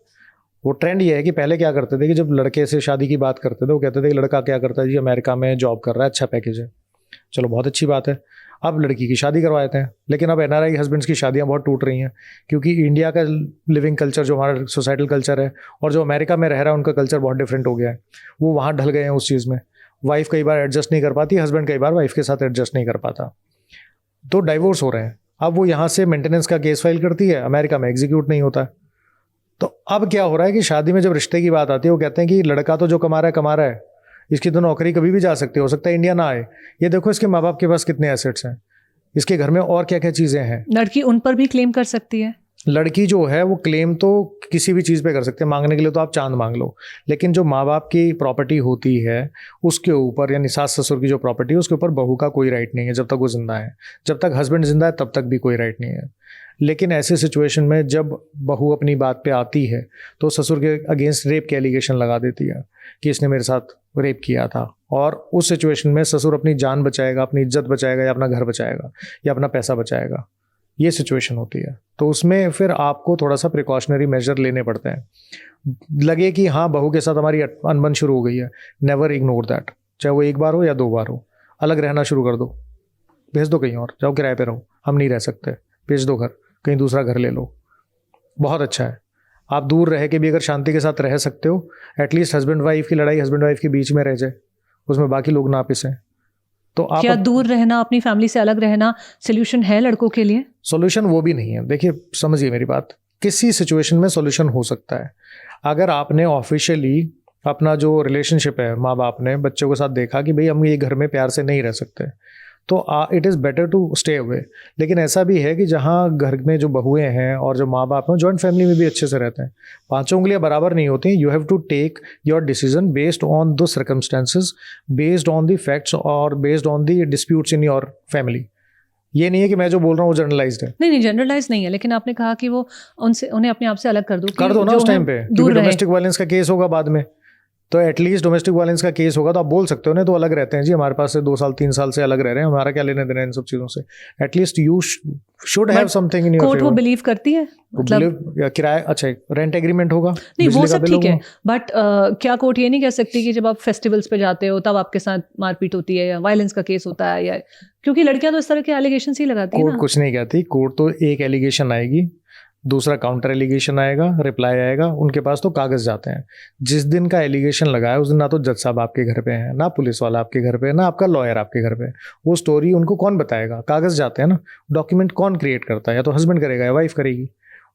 वो ट्रेंड ये है कि पहले क्या करते थे कि जब लड़के से शादी की बात करते थे वो कहते थे कि लड़का क्या करता है जी, अमेरिका में जॉब कर रहा है, अच्छा पैकेज है, चलो बहुत अच्छी बात है। अब लड़की की शादी करवा देते हैं, लेकिन अब एनआरआई हस्बैंड्स की शादियां बहुत टूट रही हैं, क्योंकि इंडिया का लिविंग कल्चर जो हमारा सोसाइटल कल्चर है और जो अमेरिका में रह रहा है उनका कल्चर बहुत डिफरेंट हो गया है। वो वहाँ ढल गए हैं उस चीज़ में। वाइफ कई बार एडजस्ट नहीं कर पाती, हस्बैंड कई बार वाइफ के साथ एडजस्ट नहीं कर पाता, तो डाइवोर्स हो रहे हैं। अब वो यहाँ से मेंटेनेंस का केस फाइल करती है, अमेरिका में एग्जीक्यूट नहीं होता। तो अब क्या हो रहा है कि शादी में जब रिश्ते की बात आती है वो कहते हैं कि लड़का तो जो कमा रहा है, इसकी तो नौकरी कभी भी जा सकती है, हो सकता है इंडिया ना आए, ये देखो इसके माँ बाप के पास कितने एसेट्स हैं, इसके घर में और क्या क्या चीज़ें हैं। लड़की उन पर भी क्लेम कर सकती है। लड़की जो है वो क्लेम तो किसी भी चीज़ पे कर सकते हैं, मांगने के लिए तो आप चांद मांग लो, लेकिन जो माँ बाप की प्रॉपर्टी होती है उसके ऊपर, यानी सास ससुर की जो प्रॉपर्टी है उसके ऊपर बहू का कोई राइट नहीं है जब तक वो जिंदा है। जब तक हस्बैंड जिंदा है तब तक भी कोई राइट नहीं है। लेकिन ऐसे सिचुएशन में जब बहू अपनी बात पे आती है तो ससुर के अगेंस्ट रेप के एलिगेशन लगा देती है कि इसने मेरे साथ रेप किया था, और उस सिचुएशन में ससुर अपनी जान बचाएगा, अपनी इज्जत बचाएगा, या अपना घर बचाएगा, या अपना पैसा बचाएगा, ये सिचुएशन होती है। तो उसमें फिर आपको थोड़ा सा प्रिकॉशनरी मेजर लेने पड़ते हैं। लगे कि हाँ बहू के साथ हमारी अनबन शुरू हो गई है, नेवर इग्नोर दैट, चाहे वो एक बार हो या 2 बार हो। अलग रहना शुरू कर दो, भेज दो कहीं और, जाओ किराए पे रहो, हम नहीं रह सकते, भेज दो घर, कहीं दूसरा घर ले लो, बहुत अच्छा है। आप दूर रह के भी अगर शांति के साथ रह सकते हो, एटलीस्ट हस्बैंड वाइफ की लड़ाई हस्बैंड वाइफ के बीच में रह जाए, उसमें बाकी लोग ना पिसें। तो आप क्या दूर रहना, अपनी फैमिली से अलग रहना सोल्यूशन है लड़कों के लिए? सॉल्यूशन वो भी नहीं है। देखिए समझिए मेरी बात, किसी सिचुएशन में सॉल्यूशन हो सकता है। अगर आपने ऑफिशियली अपना जो रिलेशनशिप है माँ बाप ने बच्चों के साथ देखा कि भाई हम ये घर में प्यार से नहीं रह सकते, तो it is better to stay away. लेकिन ऐसा भी है कि जहाँ घर में जो बहुएं हैं और जो माँ बाप हैं, जॉइंट फैमिली में भी अच्छे से रहते हैं, पांचों उंगलियां बराबर नहीं होती। You have to take your decision based on the circumstances, based on the facts और based on the disputes in your family. ये नहीं है कि मैं जो बोल रहा हूँ वो जनरलाइज्ड है। नहीं, जनरलाइज नहीं है, लेकिन आपने कहा कि वो उन्हें अपने आप से अलग कर दो ना उस टाइम पे, क्योंकि डोमेस्टिक वायलेंस का केस होगा बाद में, तो एटलीस्ट डोमेस्टिक वायलेंस का केस होगा तो आप बोल सकते हो ना, तो अलग रहते हैं जी, हमारे पास से 2 साल 3 साल से अलग रह रहे हैं, हमारा क्या लेने देना इन सब चीज़ों से। At least you should have something in your court वो बिलीव करती है, मतलब किराया, अच्छा रेंट एग्रीमेंट होगा, नहीं वो सब ठीक है, बट क्या कोर्ट ये नहीं कह सकती कि जब आप फेस्टिवल्स पे जाते हो तब आपके साथ मारपीट होती है या वायलेंस का केस होता है, या क्योंकि लड़कियां तो इस तरह के एलिगेशन ही लगाती है ना। कोर्ट कुछ नहीं कहती, कोर्ट तो एक एलिगेशन आएगी, दूसरा काउंटर एलिगेशन आएगा, रिप्लाई आएगा, उनके पास तो कागज जाते हैं। जिस दिन का एलिगेशन लगाया उस दिन ना तो जज साहब आपके घर पे हैं, ना पुलिस वाला आपके घर पे, ना आपका लॉयर आपके घर पे। वो स्टोरी उनको कौन बताएगा? कागज जाते हैं ना। डॉक्यूमेंट कौन क्रिएट करता है? या तो हस्बैंड करेगा या वाइफ करेगी।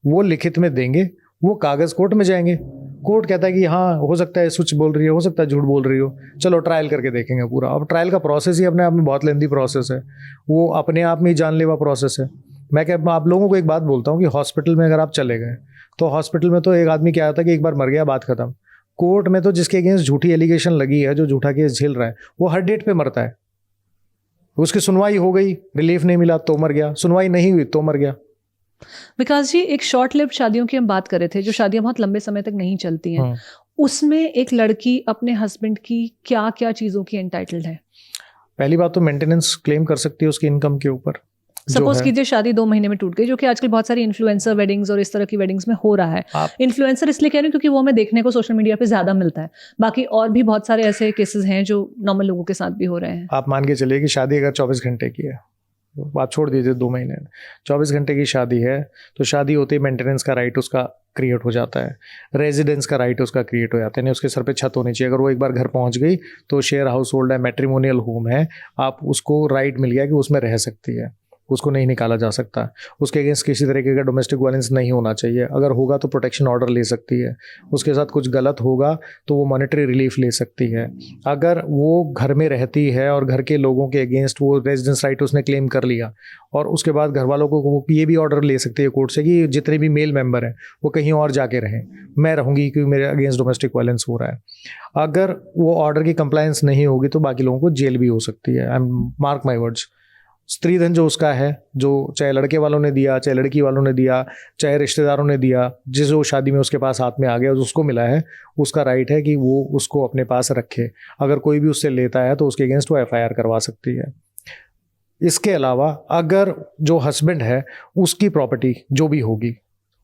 वो लिखित में देंगे, वो कागज कोर्ट में जाएंगे, कोर्ट कहता है कि हाँ हो सकता है सच बोल रही हो सकता है झूठ बोल रही हो, चलो ट्रायल करके देखेंगे पूरा। अब ट्रायल का प्रोसेस ही अपने आप में बहुत लेंदी प्रोसेस है, वो अपने आप में ही जानलेवा प्रोसेस है। मैं आप लोगों को एक बात बोलता हूँ कि हॉस्पिटल में अगर आप चले गए तो हॉस्पिटल में तो एक आदमी क्या आता है कि एक बार मर गया बात खत्म। कोर्ट में तो जिसके अगेंस्ट झूठी एलिगेशन लगी है, जो झूठा केस झेल रहा है, वो हर डेट पे मरता है। उसकी सुनवाई हो गई, रिलीफ नहीं मिला तो मर गया, सुनवाई नहीं हुई तो मर गया। विकास जी, एक शॉर्ट लिव्ड शादियों की हम बात कर रहे थे, जो शादियां बहुत लंबे समय तक नहीं चलती हैं, उसमें एक लड़की अपने हस्बैंड की क्या क्या चीज़ों की एंटाइटल्ड है? पहली बात तो मेंटेनेंस क्लेम कर सकती है उसकी इनकम के ऊपर। सपोज कीजिए शादी 2 महीने में टूट गई, जो कि आजकल बहुत सारी इन्फ्लुएंसर वेडिंग्स और इस तरह की वेडिंग्स में हो रहा है। इन्फ्लुएंसर इसलिए कह रही हूँ क्योंकि वो हमें देखने को सोशल मीडिया पे ज्यादा मिलता है, बाकी और भी बहुत सारे ऐसे केसेस हैं जो नॉर्मल लोगों के साथ भी हो रहे हैं। आप मान के चलिए कि शादी अगर 24 घंटे की है, आप छोड़ दीजिए 2 महीने, 24 घंटे की शादी है, तो शादी होती है मेंटेनेंस का राइट उसका क्रिएट हो जाता है, रेजिडेंस का राइट उसका क्रिएट हो जाता है, नहीं उसके सर पे छत होनी चाहिए। अगर वो एक बार घर पहुंच गई तो शेयर हाउस होल्ड है, मैट्रिमोनियल होम है, आप उसको राइट मिल गया कि उसमें रह सकती है, उसको नहीं निकाला जा सकता। उसके अगेंस्ट किसी तरीके का डोमेस्टिक वायलेंस नहीं होना चाहिए। अगर होगा तो प्रोटेक्शन ऑर्डर ले सकती है। उसके साथ कुछ गलत होगा तो वो मॉनेटरी रिलीफ ले सकती है। अगर वो घर में रहती है और घर के लोगों के अगेंस्ट वो रेजिडेंस राइट उसने क्लेम कर लिया, और उसके बाद घर वालों को ये भी ऑर्डर ले सकती है कोर्ट से कि जितने भी मेल मेंबर हैं वो कहीं और जाके रहें, मैं रहूँगी क्योंकि मेरे अगेंस्ट डोमेस्टिक वायलेंस हो रहा है। अगर वो ऑर्डर की कंप्लायंस नहीं होगी तो बाकी लोगों को जेल भी हो सकती है। I am mark my words. Stridhan जो उसका है, जो चाहे लड़के वालों ने दिया, चाहे लड़की वालों ने दिया, चाहे रिश्तेदारों ने दिया, जिस वो शादी में उसके पास हाथ में आ गया उसको मिला है, उसका राइट है कि वो उसको अपने पास रखे। अगर कोई भी उससे लेता है तो उसके अगेंस्ट वो FIR करवा सकती है। इसके अलावा अगर जो हस्बैंड है उसकी प्रॉपर्टी जो भी होगी,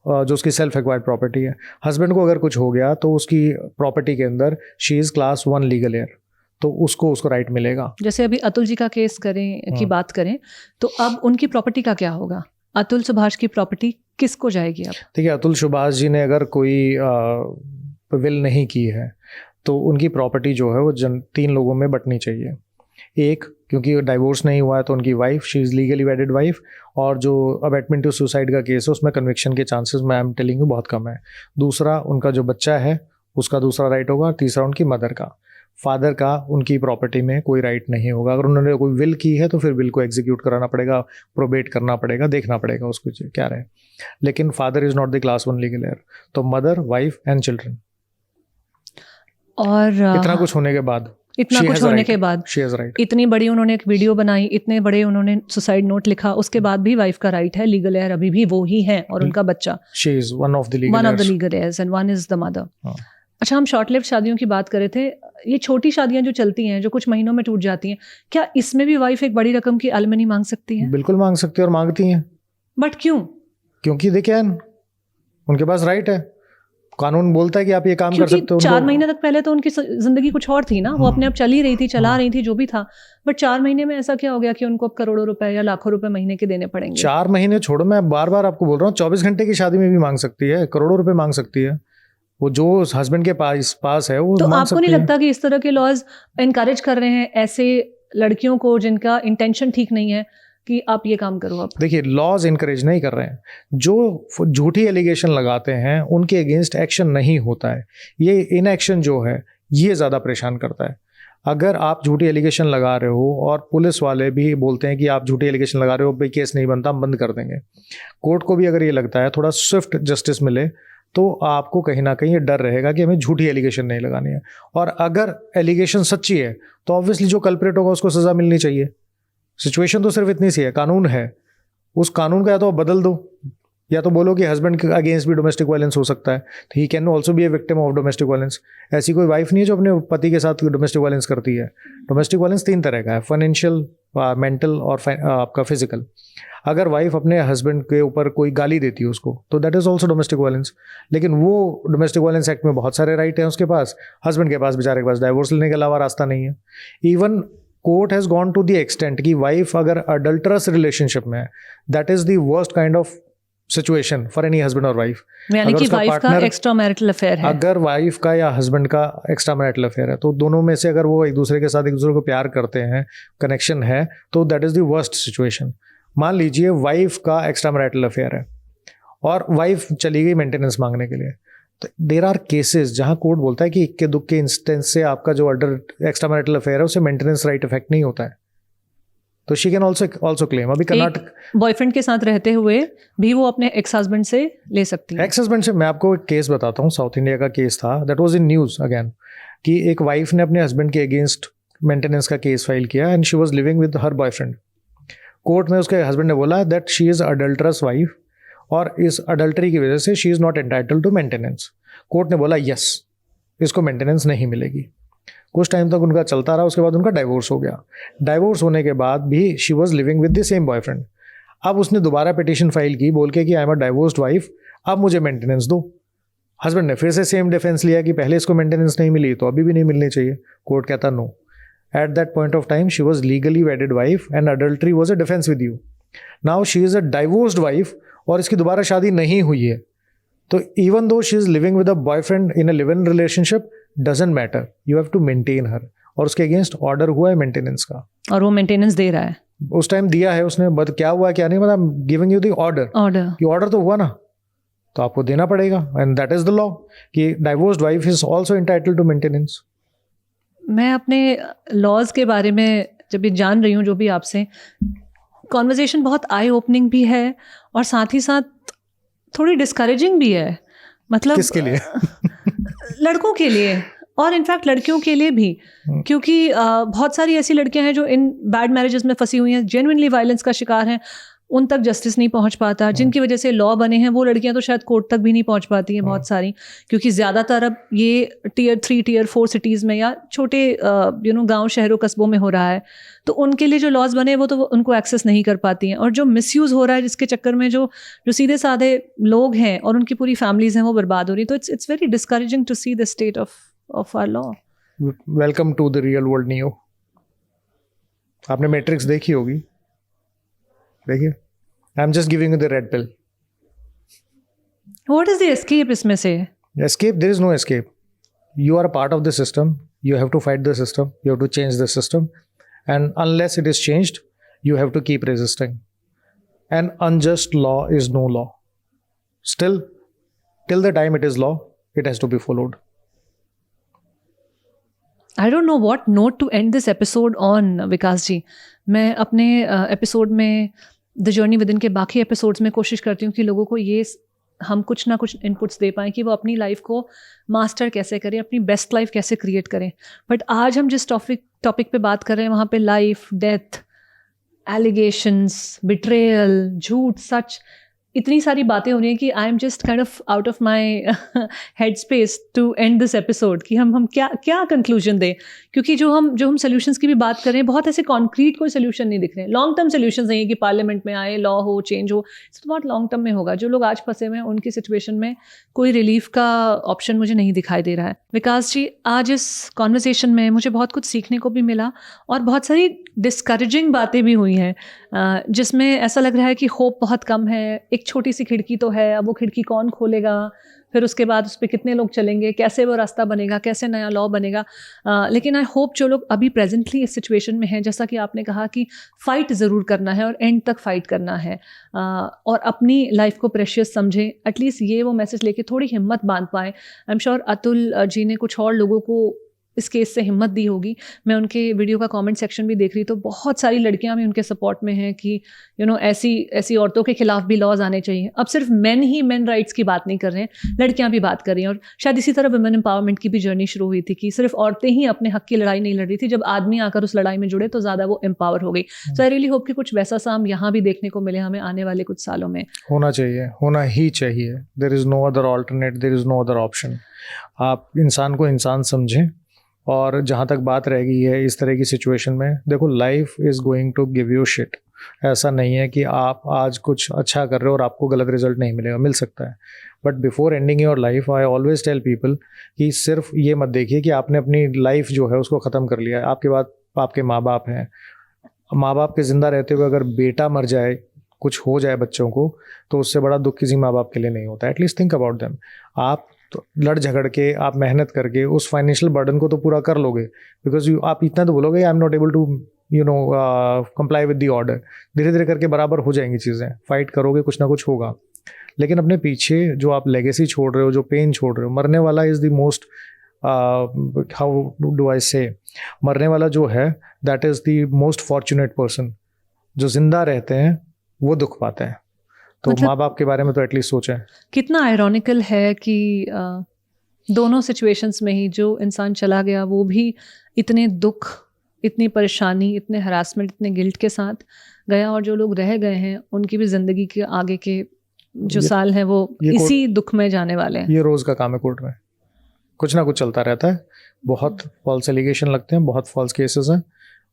जो उसकी सेल्फ एक्वायर्ड प्रॉपर्टी है, हस्बैंड को अगर कुछ हो गया तो उसकी प्रॉपर्टी के अंदर she is class 1 legal heir, तो उसको राइट मिलेगा। जैसे अभी अतुल जी का केस की बात करें तो अब उनकी प्रॉपर्टी का क्या होगा? अतुल सुभाष की प्रॉपर्टी किसको जाएगी अब? देखिए, अतुल सुभाष जी ने अगर कोई विल नहीं की है तो उनकी प्रॉपर्टी जो है वो 3 लोगों में बंटनी चाहिए। एक, क्योंकि डाइवोर्स नहीं हुआ है तो उनकी wife, she is legally wedded wife, और जो अबैटमेंट टू सुसाइड का केस है उसमें कन्विक्शन के चांसेस मैं एम टेलिंग यू बहुत कम है। दूसरा, उनका जो बच्चा है उसका दूसरा राइट होगा। तीसरा, उनकी मदर का। फादर का उनकी प्रॉपर्टी में कोई राइट नहीं होगा। अगर उन्होंने कोई विल की है तो फिर विल को एग्जीक्यूट कराना पड़ेगा, प्रोबेट करना पड़ेगा, देखना पड़ेगा उसको क्या रहे। लेकिन father is not the class 1 legal heir, तो मदर, वाइफ एंड चिल्ड्रन। और इतना कुछ होने के बाद इतना She कुछ has a होने right. के बाद She has right. इतनी बड़ी उन्होंने एक वीडियो बनाई, इतने बड़े उन्होंने सुसाइड नोट लिखा, उसके बाद भी वाइफ का राइट है, लीगल एयर अभी भी वो ही है और उनका बच्चा She is one of the legal one of the heirs. Legal heirs and one is the mother. हाँ। अच्छा, हम शॉर्ट लिव्ड शादियों की बात कर रहे थे, ये छोटी शादियां जो चलती हैं, जो कुछ महीनों में टूट जाती हैं, क्या इसमें भी वाइफ एक बड़ी रकम की एलिमनी मांग सकती है? बिल्कुल मांग सकती है और मांगती हैं, बट क्यों? क्योंकि दे कैन, उनके पास राइट है। कानून बोलता है कि आप ये काम कर क्योंकि सकते हो। 4 महीने तक पहले तो उनकी जिंदगी कुछ और थी ना, वो अपने आप चली रही थी, चला रही थी, जो भी था। बट 4 महीने में ऐसा क्या हो गया कि उनको अब करोड़ों रुपए या लाखों रुपए महीने के देने पड़ेंगे? 4 महीने छोड़ो, मैं बार बार आपको बोल रहा हूँ, 24 घंटे की शादी में भी मांग सकती है, करोड़ों रुपए मांग सकती है। वो जो हस्बैंड के पास है वो तो मांग आपको सकती नहीं है। लगता कि इस तरह के लॉज एनकरेज कर रहे हैं ऐसे लड़कियों को जिनका इंटेंशन ठीक नहीं है कि आप ये काम करो? आप देखिए, लॉज इनकरेज नहीं कर रहे हैं, जो झूठी एलिगेशन लगाते हैं उनके अगेंस्ट एक्शन नहीं होता है। ये इनएक्शन जो है ये ज़्यादा परेशान करता है। अगर आप झूठी एलिगेशन लगा रहे हो और पुलिस वाले भी बोलते हैं कि आप झूठी एलिगेशन लगा रहे हो, भाई केस नहीं बनता, हम बंद कर देंगे। कोर्ट को भी अगर ये लगता है थोड़ा स्विफ्ट जस्टिस मिले तो आपको कहीं ना कहीं ये डर रहेगा कि हमें झूठी एलिगेशन नहीं लगानी है। और अगर एलिगेशन सच्ची है तो ऑब्वियसली जो कल्प्रेट होगा उसको सज़ा मिलनी चाहिए। सिचुएशन तो सिर्फ इतनी सी है, कानून है, उस कानून का या तो आप बदल दो या तो बोलो कि हस्बैंड के अगेंस्ट भी डोमेस्टिक वायलेंस हो सकता है, तो he can also be a victim of domestic violence. ऐसी कोई वाइफ नहीं है जो अपने पति के साथ डोमेस्टिक वायलेंस करती है। डोमेस्टिक वायलेंस 3 तरह का है, फाइनेंशियल, मेंटल और आपका फिजिकल। अगर वाइफ अपने हस्बैंड के ऊपर कोई गाली देती है उसको, तो that is also domestic violence. लेकिन वो डोमेस्टिक वायलेंस एक्ट में बहुत सारे राइट हैं उसके पास, हस्बैंड के पास, बेचारे के पास डाइवोर्स लेने के अलावा रास्ता नहीं है। Even court has gone to the extent कि वाइफ अगर अडल्टरस रिलेशनशिप में है, that is the worst kind of situation for any husband और वाइफ। यानी कि वाइफ का एक्स्ट्रा मैरिटल अफेयर है, अगर वाइफ का या हस्बैंड का एक्स्ट्रा मैरिटल अफेयर है, तो दोनों में से अगर वो एक दूसरे के साथ एक दूसरे को प्यार करते हैं, कनेक्शन है, तो that is the worst situation. मान लीजिए वाइफ का एक्स्ट्रा मैरिटल अफेयर है और वाइफ चली गई मेंटेनेंस मांगने के लिए, तो देर आर केसेस जहां कोर्ट बोलता है कि इक्के दुक्के इंस्टेंस से आपका जो एक्स्ट्रा मैरिटल अफेयर है उससे मेंटेनेंस राइट इफेक्ट नहीं होता है, तो शी कैन ऑल्सो क्लेम। अभी कर्नाटक बॉयफ्रेंड के साथ रहते हुए भी वो अपने एक्स हस्बैंड से ले सकती है। एक्स हस्बैंड से मैं आपको एक केस बताता हूँ, साउथ इंडिया का केस था, that was in news again, कि एक वाइफ ने अपने हस्बैंड के अगेंस्ट मेंटेनेंस का केस फाइल किया and she was living with her boyfriend. Court में उसके हस्बैंड ने बोला that she is adulterous wife और इस अडल्टरी की वजह से she is not entitled to maintenance. Court ने बोला यस, इसको मेंटेनेंस नहीं मिलेगी। कुछ टाइम तक उनका चलता रहा, उसके बाद उनका डाइवोर्स हो गया। डाइवोर्स होने के बाद भी she was living with the same boyfriend. अब उसने दोबारा पिटीशन फाइल की बोल के कि I am a divorced wife, अब मुझे मेंटेनेंस दो। हस्बैंड ने फिर से सेम डिफेंस लिया कि पहले इसको मेंटेनेंस नहीं मिली तो अभी भी नहीं मिलनी चाहिए। कोर्ट कहता no. At that point of time she was legally wedded wife and adultery was a defence with you. Now she is a divorced wife और इसकी दोबारा शादी नहीं हुई है, तो even though she is living with a boyfriend in a live in relationship, doesn't matter, you have to maintain her. और उसके अगेंस्ट ऑर्डर हुआ है मेंटेनेंस का और वो मेंटेनेंस दे रहा है, उस टाइम दिया है उसने, बट क्या हुआ क्या नहीं, मतलब giving you the order. Order तो हुआ ना, तो आपको देना पड़ेगा and that is the law कि divorced wife is also entitled to maintenance. मैं अपने लॉज के बारे में जब ये जान रही हूँ, जो भी आपसे कॉन्वर्जेशन बहुत आई ओपनिंग भी है और साथ ही साथ थोड़ी डिस्करेजिंग भी है। मतलब किसके लिए? लड़कों के लिए और इनफैक्ट लड़कियों के लिए भी, क्योंकि बहुत सारी ऐसी लड़कियां हैं जो इन बैड मैरिजेस में फंसी हुई हैं, जेन्युइनली वायलेंस का शिकार हैं, उन तक जस्टिस नहीं पहुंच पाता, जिनकी वजह से लॉ बने हैं वो लड़कियां तो शायद कोर्ट तक भी नहीं पहुंच पाती हैं बहुत सारी, क्योंकि ज़्यादातर अब ये Tier 3 Tier 4 सिटीज़ में या छोटे गांव शहरों कस्बों में हो रहा है, तो उनके लिए जो लॉज बने वो तो उनको एक्सेस नहीं कर पाती हैं। और जो मिसयूज़ हो रहा है जिसके चक्कर में जो सीधे साधे लोग हैं और उनकी पूरी फैमिलीज़ हैं वो बर्बाद हो रही, तो it's very discouraging to see the state of our law. Welcome to the real world Neo. आपने मैट्रिक्स देखी होगी, देखिए, I am just giving you the red pill. What is the escape इसमें से? Escape, there is no escape. You are a part of the system, you have to fight the system, you have to change the system, and unless it is changed you have to keep resisting. An unjust law is no law. Still, till the time it is law, it has to be followed. I don't know what note to end this episode on, विकास जी। मैं अपने episode में the journey with in के बाकी episodes में कोशिश करती हूँ कि लोगों को ये हम कुछ ना कुछ इनपुट्स दे पाएँ कि वो अपनी लाइफ को मास्टर कैसे करें, अपनी बेस्ट लाइफ कैसे क्रिएट करें। बट आज हम जिस टॉपिक पे बात कर रहे हैं वहाँ पे लाइफ, डेथ, एलिगेशंस, बिट्रेयल, झूठ, सच, इतनी सारी बातें हो रही हैं कि I am just kind of out of my head space to end this episode कि हम क्या कंक्लूजन दें, क्योंकि जो हम सोल्यूशंस की भी बात कर रहे हैं, बहुत ऐसे कॉन्क्रीट कोई सोल्यूशन नहीं दिख रहे हैं। लॉन्ग टर्म सोल्यूशन नहीं है कि पार्लियामेंट में आए, लॉ हो, चेंज हो, तो बहुत लॉन्ग टर्म में होगा। जो लोग आज फंसे हुए हैं उनकी सिचुएशन में कोई रिलीफ का ऑप्शन मुझे नहीं दिखाई दे रहा है। विकास जी, आज इस कॉन्वर्सेशन में मुझे बहुत कुछ सीखने को भी मिला और बहुत सारी डिस्करेजिंग बातें भी हुई हैं, जिसमें ऐसा लग रहा है कि होप बहुत कम है। एक छोटी सी खिड़की तो है, अब वो खिड़की कौन खोलेगा, फिर उसके बाद उस पर कितने लोग चलेंगे, कैसे वो रास्ता बनेगा, कैसे नया लॉ बनेगा। लेकिन आई होप जो लोग अभी प्रेजेंटली इस सिचुएशन में हैं, जैसा कि आपने कहा कि फ़ाइट ज़रूर करना है और एंड तक फ़ाइट करना है, और अपनी लाइफ को प्रेशियस समझें, एटलीस्ट ये वो मैसेज लेके थोड़ी हिम्मत बांध पाएँ। I am sure Atul ji ने कुछ और लोगों को इस केस से हिम्मत दी होगी। मैं उनके वीडियो का कमेंट सेक्शन भी देख रही, तो बहुत सारी लड़कियां भी उनके सपोर्ट में हैं कि ऐसी औरतों के खिलाफ भी लॉज आने चाहिए। अब सिर्फ मेन राइट्स की बात नहीं कर रहे हैं, लड़कियां भी बात कर रही हैं। और शायद इसी तरह वुमेन एम्पावरमेंट की भी जर्नी शुरू हुई थी कि सिर्फ औरतें ही अपने हक की लड़ाई नहीं लड़ रही थी, जब आदमी आकर उस लड़ाई में जुड़े तो ज़्यादा वो एम्पावर हो गई। सो आई रियली होप कि कुछ वैसा सा हम यहाँ भी देखने को मिले हमें आने वाले कुछ सालों में। होना चाहिए, होना ही चाहिए। There is no other alternate, there is no other option. आप इंसान को इंसान समझें। और जहाँ तक बात रह गई है इस तरह की सिचुएशन में, देखो, life is going to give you shit. ऐसा नहीं है कि आप आज कुछ अच्छा कर रहे हो और आपको गलत रिजल्ट नहीं मिलेगा, मिल सकता है। But before ending your life, I always tell people कि सिर्फ ये मत देखिए कि आपने अपनी लाइफ जो है उसको ख़त्म कर लिया है। आपके बाद आपके माँ बाप हैं, माँ बाप के ज़िंदा रहते हुए अगर बेटा मर जाए, कुछ हो जाए बच्चों को, तो उससे बड़ा दुख किसी माँ बाप के लिए नहीं होता। At least think about them. आप तो लड़ झगड़ के, आप मेहनत करके उस फाइनेंशियल बर्डन को तो पूरा कर लोगे, बिकॉज आप इतना तो बोलोगे I am not able to comply with the order. धीरे धीरे करके बराबर हो जाएंगी चीज़ें, फाइट करोगे, कुछ ना कुछ होगा। लेकिन अपने पीछे जो आप लेगेसी छोड़ रहे हो, जो पेन छोड़ रहे हो, मरने वाला is the most, how do I से, मरने वाला जो है that is the most fortunate person. जो जिंदा रहते हैं वो दुख पाते हैं। तो माँ बाप के बारे में तो एटलीस्ट सोचें। कितना आयरॉनिकल है कि दोनों सिचुएशंस में ही जो इंसान चला गया वो भी इतने दुख, इतनी परेशानी, इतने हरासमेंट, इतने गिल्ट के साथ गया, और जो लोग रह गए हैं उनकी भी ज़िंदगी के आगे के जो साल हैं वो इसी दुख में जाने वाले हैं। ये रोज़ का काम है, कोर्ट में कुछ ना कुछ चलता रहता है। बहुत फॉल्स एलिगेशन लगते हैं, बहुत फॉल्स केसेस हैं,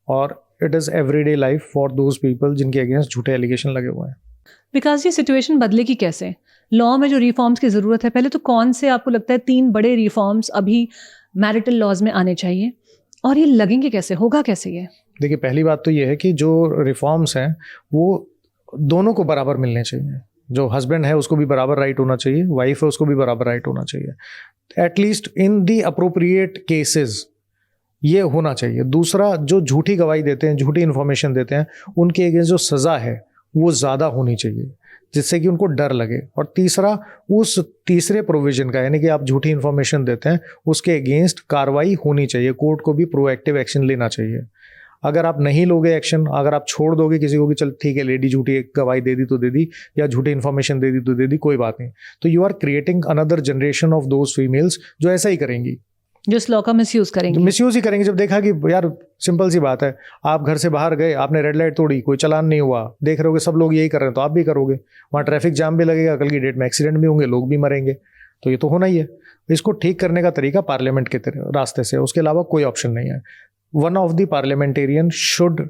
और it is everyday life for those people जिनके अगेंस्ट झूठे एलिगेशन लगे हुए हैं। विकास जी, सिचुएशन बदलेगी कैसे? लॉ में जो रिफॉर्म्स की ज़रूरत है, पहले तो कौन से आपको लगता है 3 बड़े रिफॉर्म्स अभी मैरिटल लॉज में आने चाहिए, और ये लगेंगे कैसे, होगा कैसे ये? देखिए, पहली बात तो ये है कि जो रिफॉर्म्स हैं वो दोनों को बराबर मिलने चाहिए। जो हस्बैंड है उसको भी बराबर राइट होना चाहिए, वाइफ है उसको भी बराबर राइट होना चाहिए, at least in the appropriate cases ये होना चाहिए। दूसरा, जो झूठी गवाही देते हैं, झूठी इन्फॉर्मेशन देते हैं, उनके अगेंस्ट जो सज़ा है वो ज़्यादा होनी चाहिए, जिससे कि उनको डर लगे। और तीसरा, उस तीसरे प्रोविज़न का, यानी कि आप झूठी इन्फॉर्मेशन देते हैं उसके अगेंस्ट कार्रवाई होनी चाहिए, कोर्ट को भी प्रोएक्टिव एक्शन लेना चाहिए। अगर आप नहीं लोगे एक्शन, अगर आप छोड़ दोगे किसी को कि चल ठीक है, लेडी झूठी गवाही दे दी तो दे दी, या झूठी इन्फॉर्मेशन दे दी तो दे दी, कोई बात नहीं, तो you are creating another generation of those females जो ऐसा ही करेंगी, जो इस लॉ का मिसयूज़ करेंगे। मिसयूज़ ही करेंगे। जब देखा कि यार सिंपल सी बात है, आप घर से बाहर गए, आपने रेड लाइट तोड़ी, कोई चलान नहीं हुआ, देख रहे हो कि सब लोग यही कर रहे हैं, तो आप भी करोगे। वहाँ ट्रैफिक जाम भी लगेगा, कल की डेट में एक्सीडेंट भी होंगे, लोग भी मरेंगे, तो ये तो होना ही है। इसको ठीक करने का तरीका पार्लियामेंट के रास्ते से, उसके अलावा कोई ऑप्शन नहीं है। One of the parliamentarian should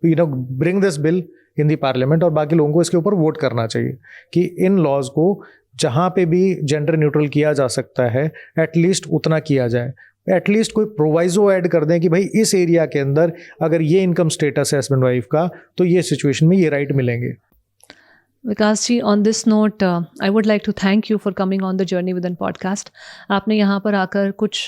bring this bill in the parliament, और बाकी लोगों को इसके ऊपर वोट करना चाहिए कि इन लॉज को जहाँ पे भी जेंडर न्यूट्रल किया जा सकता है एटलीस्ट उतना किया जाए। एटलीस्ट कोई प्रोवाइजो ऐड कर दें कि भाई इस एरिया के अंदर अगर ये इनकम स्टेटस है हस्बैंड वाइफ का, तो ये सिचुएशन में ये राइट मिलेंगे। Vikas ji, on this note I would like to thank you for coming on the journey within podcast. आपने यहाँ पर आकर कुछ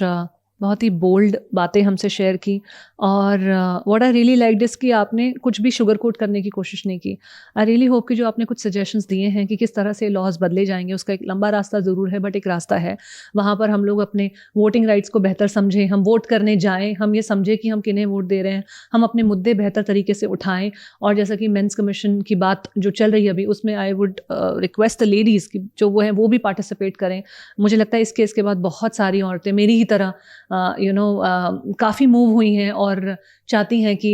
बहुत ही बोल्ड बातें हमसे शेयर की और what I really like this कि आपने कुछ भी शुगर कोट करने की कोशिश नहीं की। आई रियली होप कि जो आपने कुछ सजेशंस दिए हैं कि किस तरह से लॉज बदले जाएंगे, उसका एक लंबा रास्ता ज़रूर है बट एक रास्ता है। वहाँ पर हम लोग अपने वोटिंग राइट्स को बेहतर समझें, हम वोट करने जाएँ, हम ये समझें कि हम किन्हें वोट दे रहे हैं, हम अपने मुद्दे बेहतर तरीके से उठाएँ। और जैसा कि मेंस कमीशन की बात जो चल रही है अभी, उसमें I would request the ladies कि जो वो हैं वो भी पार्टिसिपेट करें। मुझे लगता है इस केस के बाद बहुत सारी औरतें मेरी ही तरह काफ़ी मूव हुई हैं और चाहती हैं कि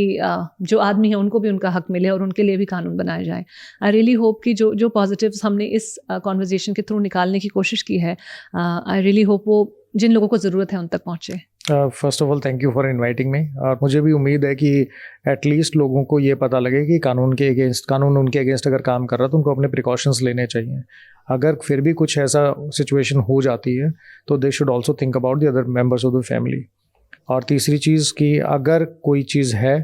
जो आदमी हैं उनको भी उनका हक मिले और उनके लिए भी कानून बनाए जाए। आई रियली होप कि जो जो पॉजिटिव्स हमने इस कॉन्वर्जेशन के थ्रू निकालने की कोशिश की है, आई रियली होप वो जिन लोगों को ज़रूरत है उन तक पहुँचे। First of all thank you for inviting me. और मुझे भी उम्मीद है कि एटलीस्ट लोगों को ये पता लगे कि कानून उनके अगेंस्ट अगर काम कर रहा है तो उनको अपने प्रिकॉशंस लेने चाहिए। अगर फिर भी कुछ ऐसा सिचुएशन हो जाती है तो they should also think about the other members of the family. और तीसरी चीज़ कि अगर कोई चीज़ है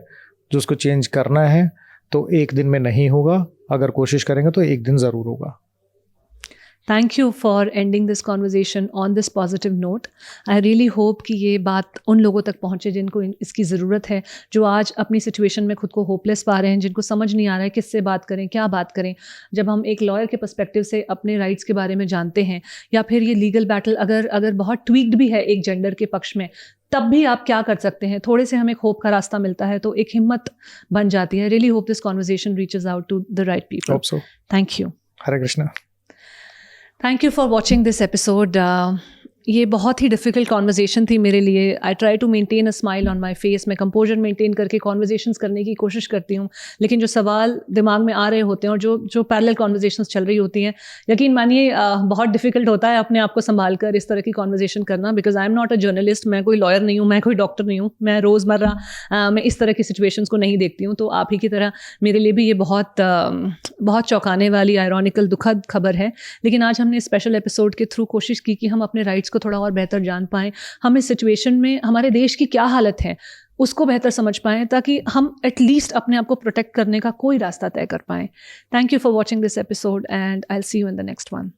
जो उसको चेंज करना है तो एक दिन में नहीं होगा, अगर कोशिश करेंगे तो एक दिन ज़रूर होगा। Thank you for ending this conversation on this positive note. I really hope कि ये बात उन लोगों तक पहुँचे जिनको इसकी ज़रूरत है, जो आज अपनी सिचुएशन में खुद को होपलेस पा रहे हैं, जिनको समझ नहीं आ रहा है किससे बात करें, क्या बात करें। जब हम एक लॉयर के पर्सपेक्टिव से अपने राइट्स के बारे में जानते हैं, या फिर ये लीगल बैटल अगर बहुत ट्वीक्ड भी है एक जेंडर के पक्ष में, तब भी आप क्या कर सकते हैं, थोड़े से हमें होप का रास्ता मिलता है तो एक हिम्मत बन जाती है। Really hope this conversation reaches out to the right people. Hope so. Thank you. Hare Krishna. Thank you for watching this episode. ये बहुत ही डिफ़िकल्ट कॉन्वर्जेशन थी मेरे लिए। I try to maintain a smile on my face. मैं composure maintain करके conversations करने की कोशिश करती हूँ, लेकिन जो सवाल दिमाग में आ रहे होते हैं और जो पैरेलल कॉन्वर्जेशंस चल रही होती हैं, यकीन मानिए बहुत डिफ़िकल्ट होता है अपने आप को संभाल कर इस तरह की कॉन्वर्जेशन करना। Because I am not a journalist, मैं कोई लॉयर नहीं हूँ, मैं कोई डॉक्टर नहीं हूँ, मैं रोज़मर्रा मैं इस तरह की सिचुएशंस को नहीं देखती हूँ। तो आप ही की तरह मेरे लिए भी ये बहुत चौंकाने वाली, आयरॉनिकल, दुखद खबर है। लेकिन आज हमने स्पेशल एपिसोड के थ्रू कोशिश की कि हम अपने राइट्स को थोड़ा और बेहतर जान पाएँ, हम इस सिचुएशन में हमारे देश की क्या हालत है उसको बेहतर समझ पाएँ, ताकि हम एटलीस्ट अपने आप को प्रोटेक्ट करने का कोई रास्ता तय कर पाएँ। Thank you for watching this episode and I will see you in the next one.